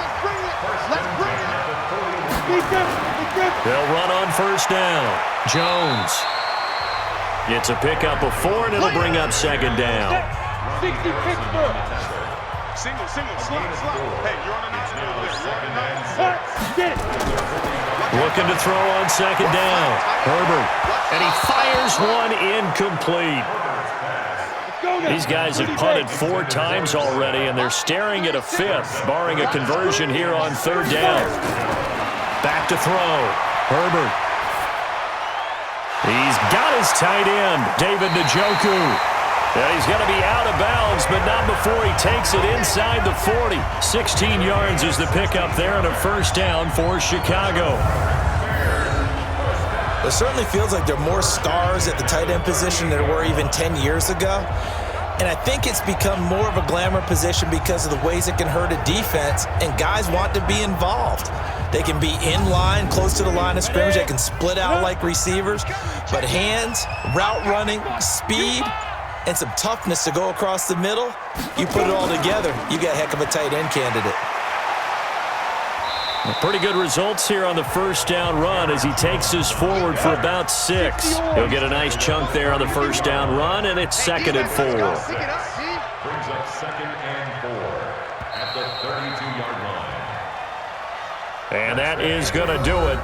They'll run on 1st down. Jones gets a pickup of 4, and it'll bring up 2nd down. 60 Pittsburgh. Single, slot. Hey, you're on a 9. Looking to throw on 2nd down. Herbert. And he fires one incomplete. These guys have punted 4 times already, and they're staring at a 5th, barring a conversion here on 3rd down. Back to throw. Herbert. He's got his tight end, David Njoku. And he's going to be out of bounds, but not before he takes it inside the 40. 16 yards is the pickup there, and a 1st down for Chicago. It certainly feels like there are more stars at the tight end position than there were even 10 years ago. And I think it's become more of a glamour position because of the ways it can hurt a defense, and guys want to be involved. They can be in line, close to the line of scrimmage. They can split out like receivers. But hands, route running, speed, and some toughness to go across the middle, you put it all together, you got a heck of a tight end candidate. Pretty good results here on the 1st down run as he takes this forward for about 6. He'll get a nice chunk there on the 1st down run, and it's 2nd and 4. Brings up 2nd and 4 at the 32-yard line. And that is going to do it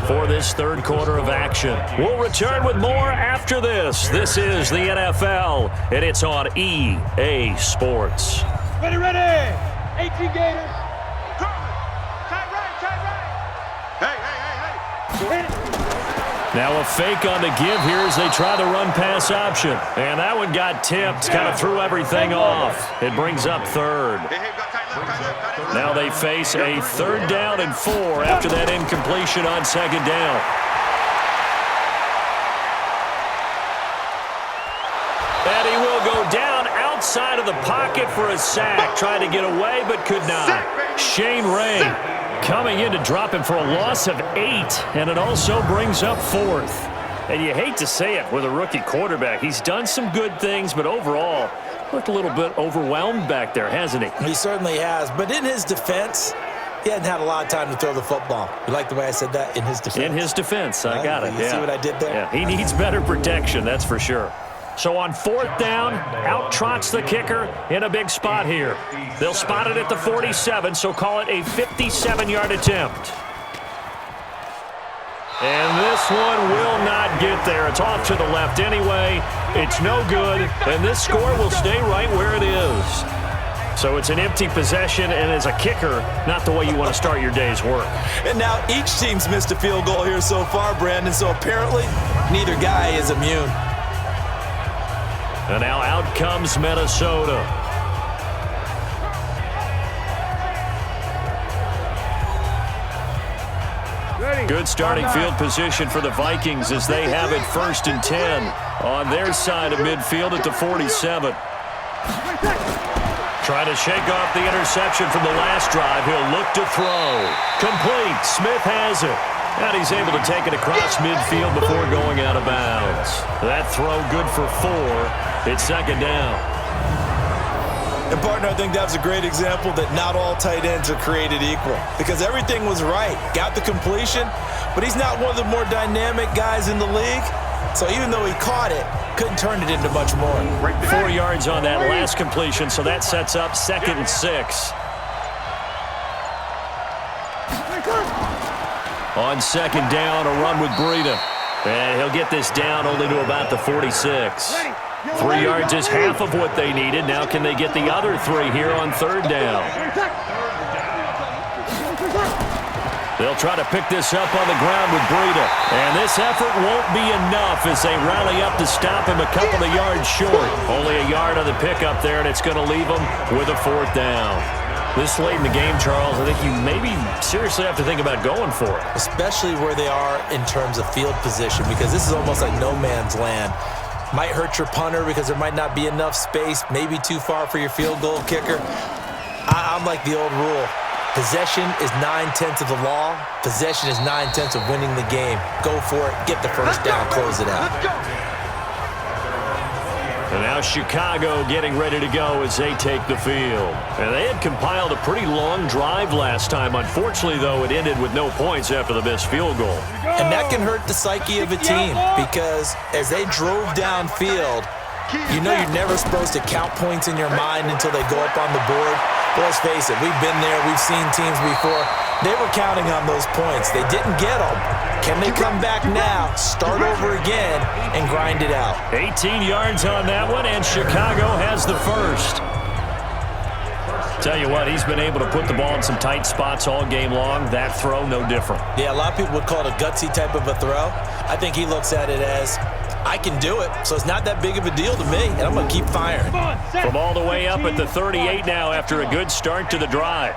for this 3rd quarter of action. We'll return with more after this. This is the NFL, and it's on EA Sports. Ready. 18 Gators. Now a fake on the give here as they try the run-pass option. And that one got tipped, kind of threw everything off. It brings up 3rd. Now they face a 3rd down and 4 after that incompletion on 2nd down. And he will go down outside of the pocket for a sack, trying to get away but could not. Shane Ray coming in to drop him for a loss of 8, and it also brings up 4th. And you hate to say it with a rookie quarterback. He's done some good things, but overall, looked a little bit overwhelmed back there, hasn't he? He certainly has, but in his defense, he hadn't had a lot of time to throw the football. You like the way I said that? In his defense. In his defense, I got it. You see what I did there? Yeah, he needs better protection, that's for sure. So on 4th down, out trots the kicker in a big spot here. They'll spot it at the 47, so call it a 57-yard attempt. And this one will not get there. It's off to the left anyway. It's no good, and this score will stay right where it is. So it's an empty possession, and as a kicker, not the way you want to start your day's work. And now each team's missed a field goal here so far, Brandon, so apparently neither guy is immune. And now out comes Minnesota. Good starting field position for the Vikings as they have it 1st and 10 on their side of midfield at the 47. Trying to shake off the interception from the last drive. He'll look to throw. Complete. Smith has it. And he's able to take it across midfield before going out of bounds. That throw good for 4. It's 2nd down. And, partner, I think that was a great example that not all tight ends are created equal because everything was right. Got the completion, but he's not one of the more dynamic guys in the league. So even though he caught it, couldn't turn it into much more. 4 yards on that last completion, so that sets up 2nd and 6. On 2nd down, a run with Breida. And he'll get this down only to about the 46. 3 yards is half of what they needed. Now can they get the other 3 here on 3rd down? They'll try to pick this up on the ground with Breida. And this effort won't be enough as they rally up to stop him a couple of yards short. Only a yard on the pickup there, and it's going to leave them with a 4th down. This late in the game, Charles, I think you maybe seriously have to think about going for it. Especially where they are in terms of field position, because this is almost like no man's land. Might hurt your punter because there might not be enough space, maybe too far for your field goal kicker. I'm like the old rule. Possession is 9/10 of the law. Possession is 9/10 of winning the game. Go for it. Get the first down. Close it out. And now Chicago getting ready to go as they take the field. And they had compiled a pretty long drive last time. Unfortunately, though, it ended with no points after the missed field goal. And that can hurt the psyche of a team because as they drove downfield, you know you're never supposed to count points in your mind until they go up on the board. But let's face it, we've been there. We've seen teams before. They were counting on those points. They didn't get them. Can they come back now, start over again, and grind it out? 18 yards on that one, and Chicago has the first. Tell you what, he's been able to put the ball in some tight spots all game long. That throw, no different. Yeah, a lot of people would call it a gutsy type of a throw. I think he looks at it as, I can do it, so it's not that big of a deal to me, and I'm going to keep firing. From all the way up at the 38 now after a good start to the drive.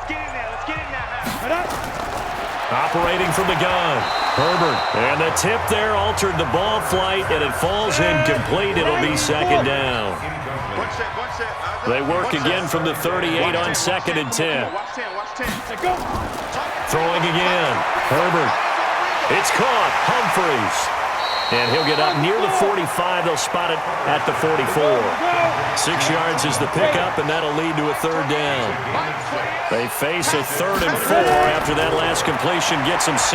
Operating from the gun, Herbert. And the tip there altered the ball flight, and it falls incomplete. It'll be second down. They work again from the 38 on 2nd and 10. Throwing again, Herbert. It's caught, Humphries. And he'll get up near the 45. They'll spot it at the 44. 6 yards is the pickup, and that'll lead to a third down. They face a 3rd and 4 after that last completion gets them 6.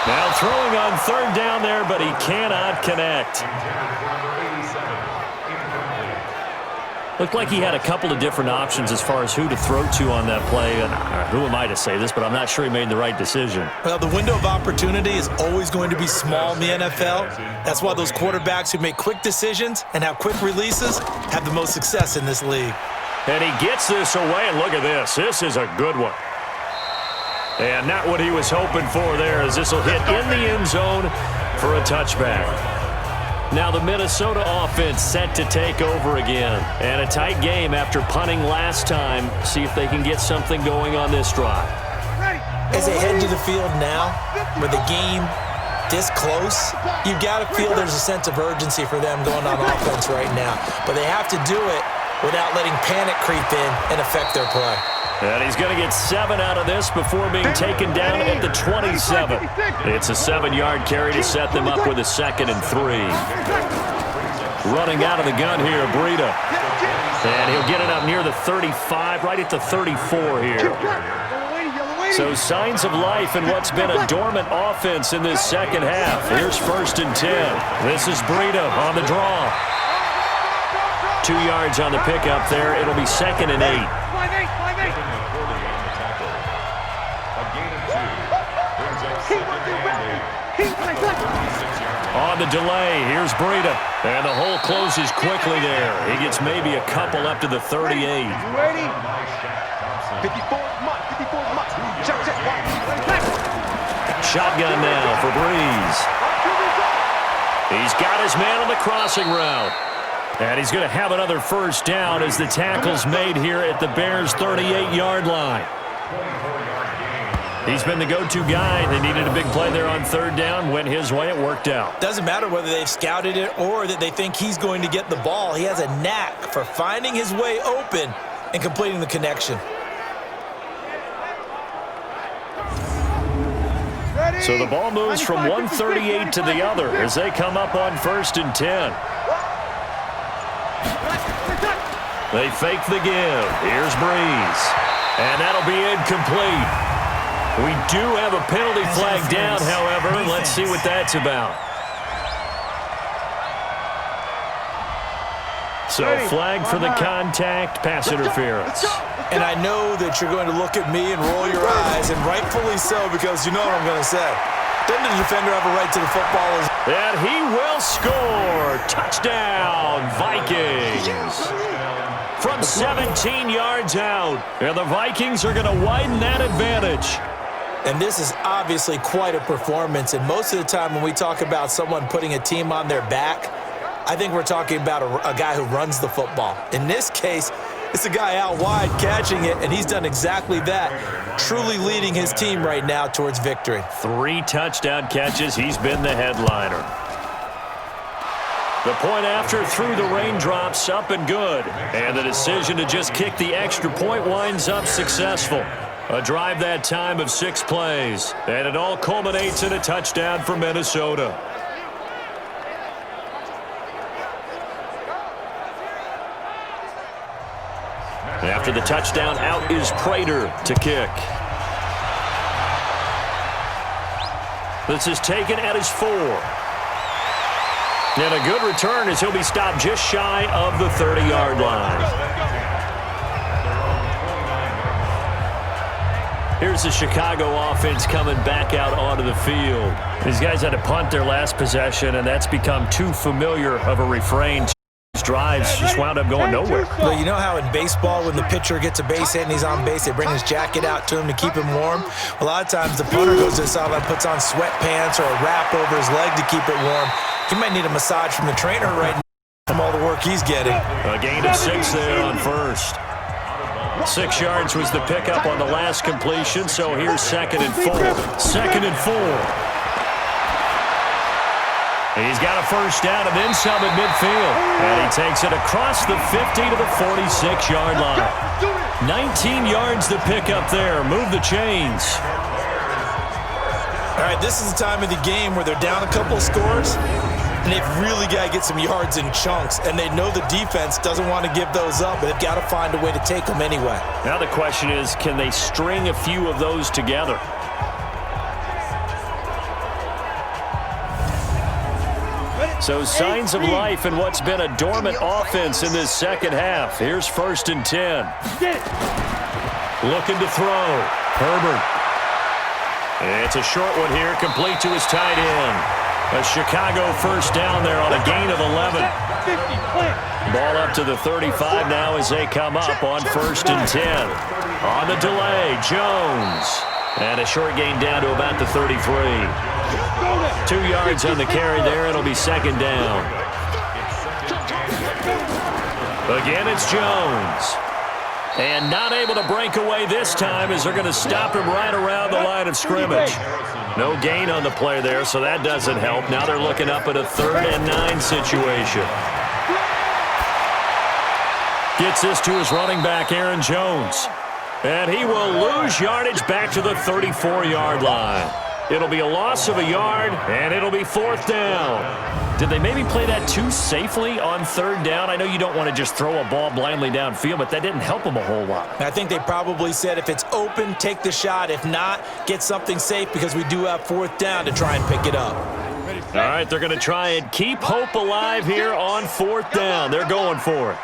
Now throwing on 3rd down there, but he cannot connect. Looked like he had a couple of different options as far as who to throw to on that play. And who am I to say this, but I'm not sure he made the right decision. Well, the window of opportunity is always going to be small in the NFL. That's why those quarterbacks who make quick decisions and have quick releases have the most success in this league. And he gets this away, and look at this. This is a good one. And not what he was hoping for there, as this will hit in the end zone for a touchback. Now the Minnesota offense set to take over again. And a tight game after punting last time. See if they can get something going on this drive. As they head to the field now, with the game this close, you've got to feel there's a sense of urgency for them going on offense right now. But they have to do it without letting panic creep in and affect their play. And he's going to get 7 out of this before being taken down at the 27. It's a 7-yard carry to set them up with a 2nd and 3. Running out of the gun here, Breida. And he'll get it up near the 35, right at the 34 here. So signs of life in what's been a dormant offense in this second half. Here's 1st and 10. This is Breida on the draw. 2 yards on the pickup there. It'll be 2nd and 8. On the delay, here's Breida. And the hole closes quickly there. He gets maybe a couple up to the 38. Shotgun now for Breeze. He's got his man on the crossing route. And he's going to have another first down as the tackle's made here at the Bears' 38-yard line. He's been the go-to guy. They needed a big play there on 3rd down. Went his way. It worked out. Doesn't matter whether they've scouted it or that they think he's going to get the ball. He has a knack for finding his way open and completing the connection. So the ball moves from 138 to the other as they come up on 1st and 10. They fake the give. Here's Breeze. And that'll be incomplete. We do have a penalty flag down, however. Let's see what that's about. So flag for the contact, pass interference. And I know that you're going to look at me and roll your eyes, and rightfully so, because you know what I'm going to say. Doesn't the defender have a right to the football? And he will score. Touchdown, Vikings. From 17 yards out. And the Vikings are going to widen that advantage. And this is obviously quite a performance. And most of the time when we talk about someone putting a team on their back, I think we're talking about a guy who runs the football. In this case, it's a guy out wide catching it, and he's done exactly that, truly leading his team right now towards victory. 3 touchdown catches. He's been the headliner. The point after through the raindrops, up and good. And the decision to just kick the extra point winds up successful. A drive that time of 6 plays. And it all culminates in a touchdown for Minnesota. After the touchdown, out is Prater to kick. This is taken at his 4. And a good return as he'll be stopped just shy of the 30-yard line. Here's the Chicago offense coming back out onto the field. These guys had to punt their last possession, and that's become too familiar of a refrain. Drives just wound up going nowhere. Well, you know how in baseball when the pitcher gets a base hit and he's on base, they bring his jacket out to him to keep him warm? A lot of times the punter goes to the sideline, puts on sweatpants or a wrap over his leg to keep it warm. He might need a massage from the trainer right now from all the work he's getting. A gain of 6 there on first. 6 yards was the pickup on the last completion, so here's 2nd and 4. 2nd and 4. He's got a first down and then some at midfield. And he takes it across the 50 to the 46-yard line. 19 yards the pickup there. Move the chains. All right, this is the time of the game where they're down a couple of scores, and they've really got to get some yards in chunks, and they know the defense doesn't want to give those up, but they've got to find a way to take them anyway. Now the question is, can they string a few of those together? So signs of life in what's been a dormant offense in this second half. Here's 1st and 10. Looking to throw. Herbert. It's a short one here, complete to his tight end. A Chicago first down there on a gain of 11. Ball up to the 35 now as they come up on 1st and 10. On the delay, Jones. And a short gain down to about the 33. 2 yards on the carry there. It'll be 2nd down. Again, it's Jones. And not able to break away this time as they're going to stop him right around the line of scrimmage. No gain on the play there, so that doesn't help. Now they're looking up at a 3rd and 9 situation. Gets this to his running back, Aaron Jones. And he will lose yardage back to the 34-yard line. It'll be a loss of a yard, and it'll be 4th down. Did they maybe play that too safely on 3rd down? I know you don't want to just throw a ball blindly downfield, but that didn't help them a whole lot. I think they probably said if it's open, take the shot. If not, get something safe because we do have 4th down to try and pick it up. All right, they're going to try and keep hope alive here on 4th down. They're going for it.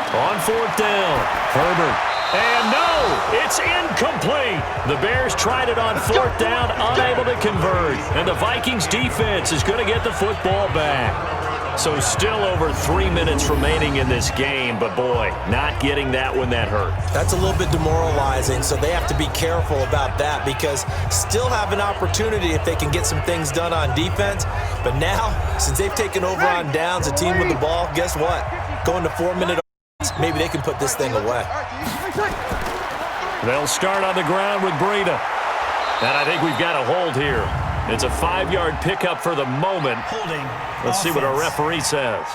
On 4th down, Herbert. And no, it's incomplete. The Bears tried it on 4th down, unable to convert. And the Vikings defense is going to get the football back. So still over 3 minutes remaining in this game, but boy, not getting that one that hurt. That's a little bit demoralizing, so they have to be careful about that because still have an opportunity if they can get some things done on defense. But now, since they've taken over on downs, a team with the ball, guess what? Going to 4-minute maybe they can put this thing away. They'll start on the ground with Breida. And I think we've got a hold here. It's a 5-yard pickup for the moment. Holding. Let's see what our referee says.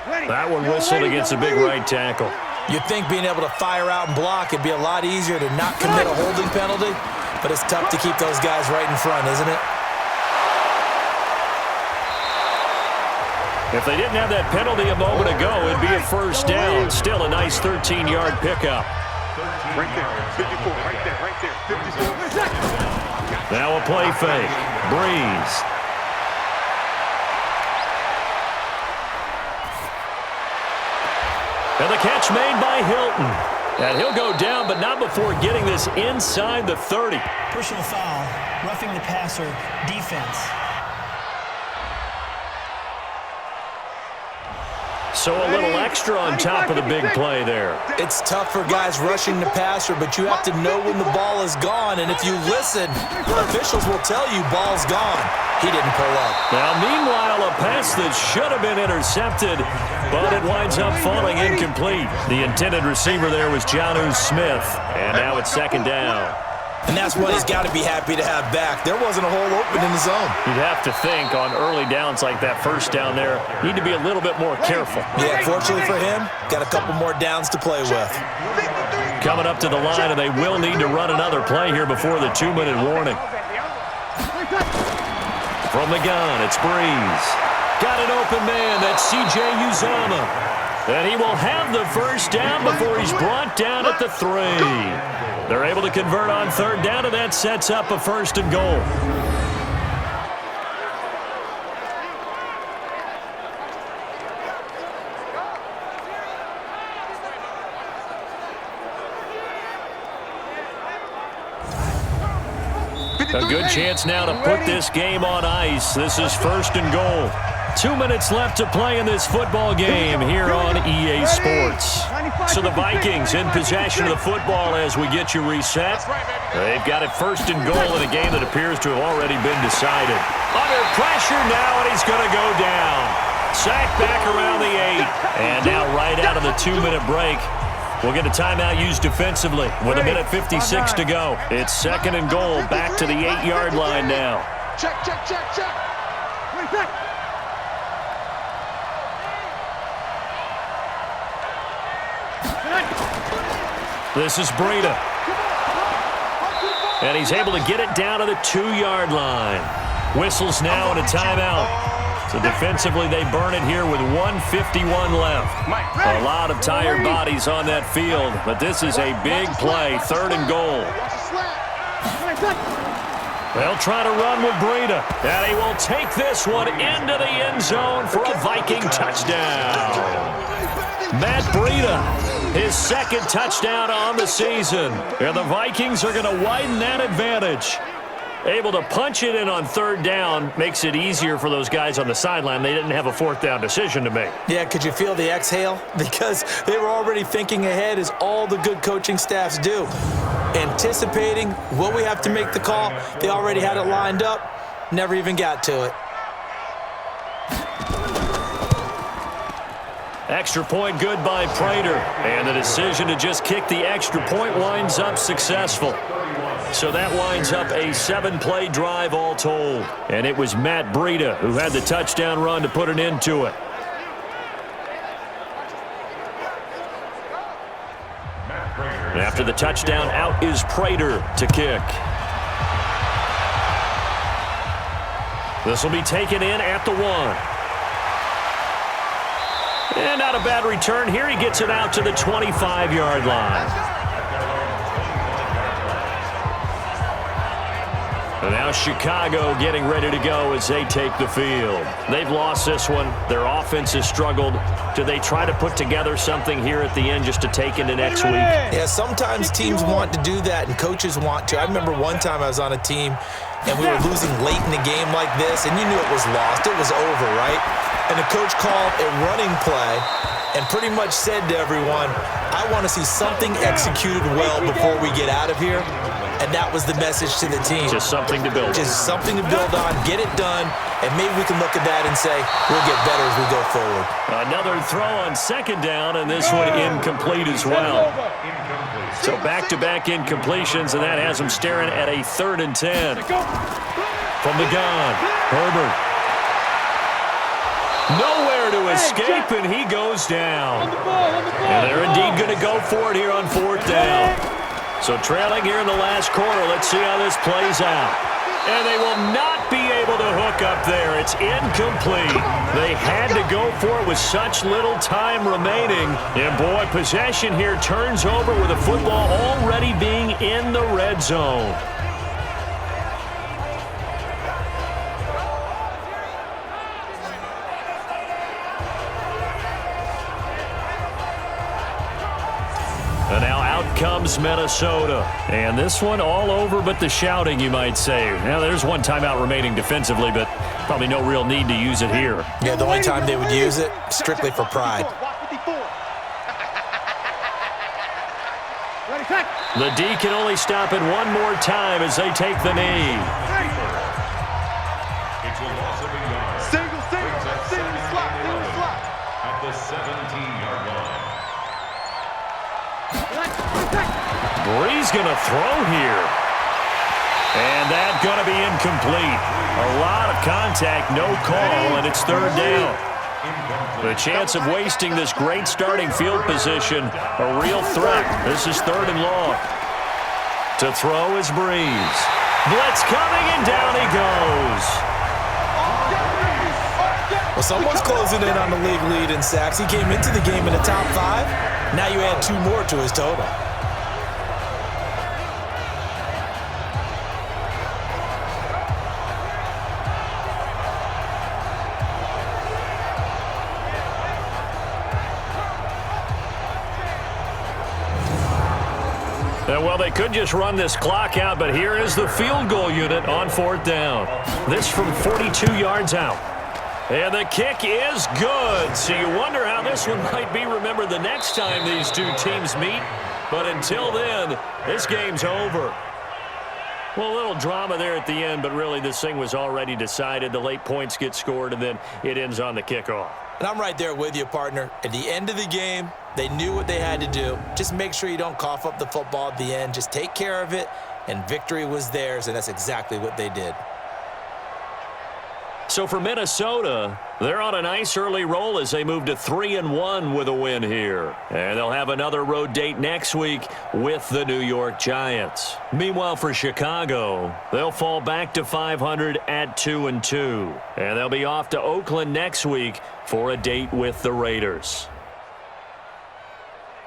That one whistled against a big right tackle. You'd think being able to fire out and block would be a lot easier to not commit a holding penalty, but it's tough to keep those guys right in front, isn't it? If they didn't have that penalty a moment ago, it'd be a first down. Still a nice 13-yard pickup. Right there, 54, right there, 54. Now a play fake. Breeze. And the catch made by Hilton. And he'll go down, but not before getting this inside the 30. Personal foul, roughing the passer, defense. So a little extra on top of the big play there. It's tough for guys rushing the passer, but you have to know when the ball is gone. And if you listen, officials will tell you ball's gone. He didn't pull up. Now, meanwhile, a pass that should have been intercepted, but it winds up falling incomplete. The intended receiver there was Jonnu Smith, and now it's 2nd down. And that's what he's got to be happy to have back. There wasn't a hole open in the zone. You'd have to think on early downs like that first down there, need to be a little bit more careful. Yeah, fortunately for him, got a couple more downs to play with. Coming up to the line, and they will need to run another play here before the 2-minute warning. From the gun, it's Breeze. Got an open man, that's C.J. Uzomah. And he will have the first down before he's brought down at the 3. They're able to convert on third down, and that sets up a 1st and goal. A good chance now to put this game on ice. This is 1st and goal. 2 minutes left to play in this football game here on EA Sports. So the Vikings in possession of the football as we get you reset. They've got it 1st and goal in a game that appears to have already been decided. Under pressure now, and he's going to go down. Sacked back around the 8. And now right out of the 2-minute break, we'll get a timeout used defensively with 1:56 to go. It's 2nd and goal, back to the 8-yard line now. Check. This is Breida. And he's able to get it down to the 2-yard line. Whistles now and a timeout. So defensively, they burn it here with 1:51 left. A lot of tired bodies on that field, but this is a big play, 3rd and goal. They'll try to run with Breida, and he will take this one into the end zone for a Viking touchdown. Matt Breida, his 2nd touchdown on the season. And the Vikings are going to widen that advantage. Able to punch it in on 3rd down makes it easier for those guys on the sideline. They didn't have a 4th down decision to make. Yeah, could you feel the exhale? Because they were already thinking ahead, as all the good coaching staffs do. Anticipating, will we have to make the call? They already had it lined up, never even got to it. Extra point good by Prater. And the decision to just kick the extra point winds up successful. So that winds up a 7-play drive all told. And it was Matt Breida who had the touchdown run to put an end to it. After the touchdown, out is Prater to kick. This will be taken in at the 1. And not a bad return here. He gets it out to the 25-yard line. And now Chicago getting ready to go as they take the field. They've lost this one. Their offense has struggled. Do they try to put together something here at the end just to take into next week? Yeah, sometimes teams want to do that and coaches want to. I remember one time I was on a team and we were losing late in the game like this, and you knew it was lost. It was over, right? And the coach called a running play and pretty much said to everyone, I want to see something executed well before we get out of here. And that was the message to the team. Just something to build. Just something to build on, get it done, and maybe we can look at that and say, we'll get better as we go forward. Another throw on 2nd down, and this one incomplete as well. So back-to-back incompletions, and that has them staring at a 3rd and 10. From the gun, Herbert. Nowhere to escape, and he goes down. And they're indeed going to go for it here on 4th down. So trailing here in the last quarter, let's see how this plays out. And they will not be able to hook up there. It's incomplete. They had to go for it with such little time remaining. And boy, possession here turns over with the football already being in the red zone. And now out comes Minnesota. And this one all over but the shouting, you might say. Now, there's one timeout remaining defensively, but probably no real need to use it here. Yeah, the only time they would use it, strictly for pride. The D can only stop it one more time as they take the knee. It's a loss of a yard. Single slot. At the 17-yard line. Bree's going to throw here. And that's going to be incomplete. A lot of contact, no call, and it's third down. The chance of wasting this great starting field position, a real threat. This is third and long. To throw is Breeze. Blitz coming, and down he goes. Well, someone's closing in on the league lead in sacks. He came into the game in the top 5. Now you add 2 more to his total. Well, they could just run this clock out, but here is the field goal unit on fourth down. This from 42 yards out. And the kick is good. So you wonder how this one might be remembered the next time these two teams meet. But until then, this game's over. Well, a little drama there at the end, but really this thing was already decided. The late points get scored, and then it ends on the kickoff. And I'm right there with you, partner. At the end of the game, they knew what they had to do. Just make sure you don't cough up the football at the end. Just take care of it, and victory was theirs, and that's exactly what they did. So for Minnesota, they're on a nice early roll as they move to 3-1 with a win here. And they'll have another road date next week with the New York Giants. Meanwhile, for Chicago, they'll fall back to 500 at 2-2. And they'll be off to Oakland next week for a date with the Raiders.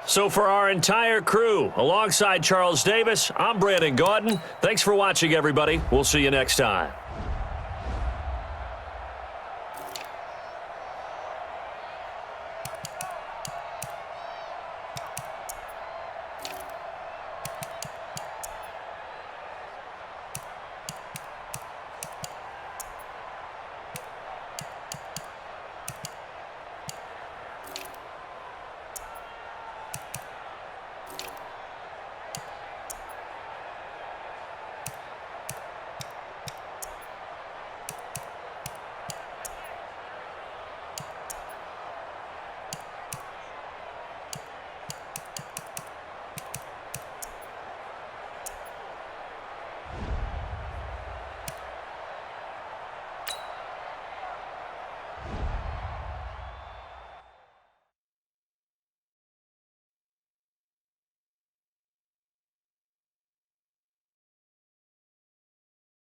So for our entire crew, alongside Charles Davis, I'm Brandon Gaudin. Thanks for watching, everybody. We'll see you next time.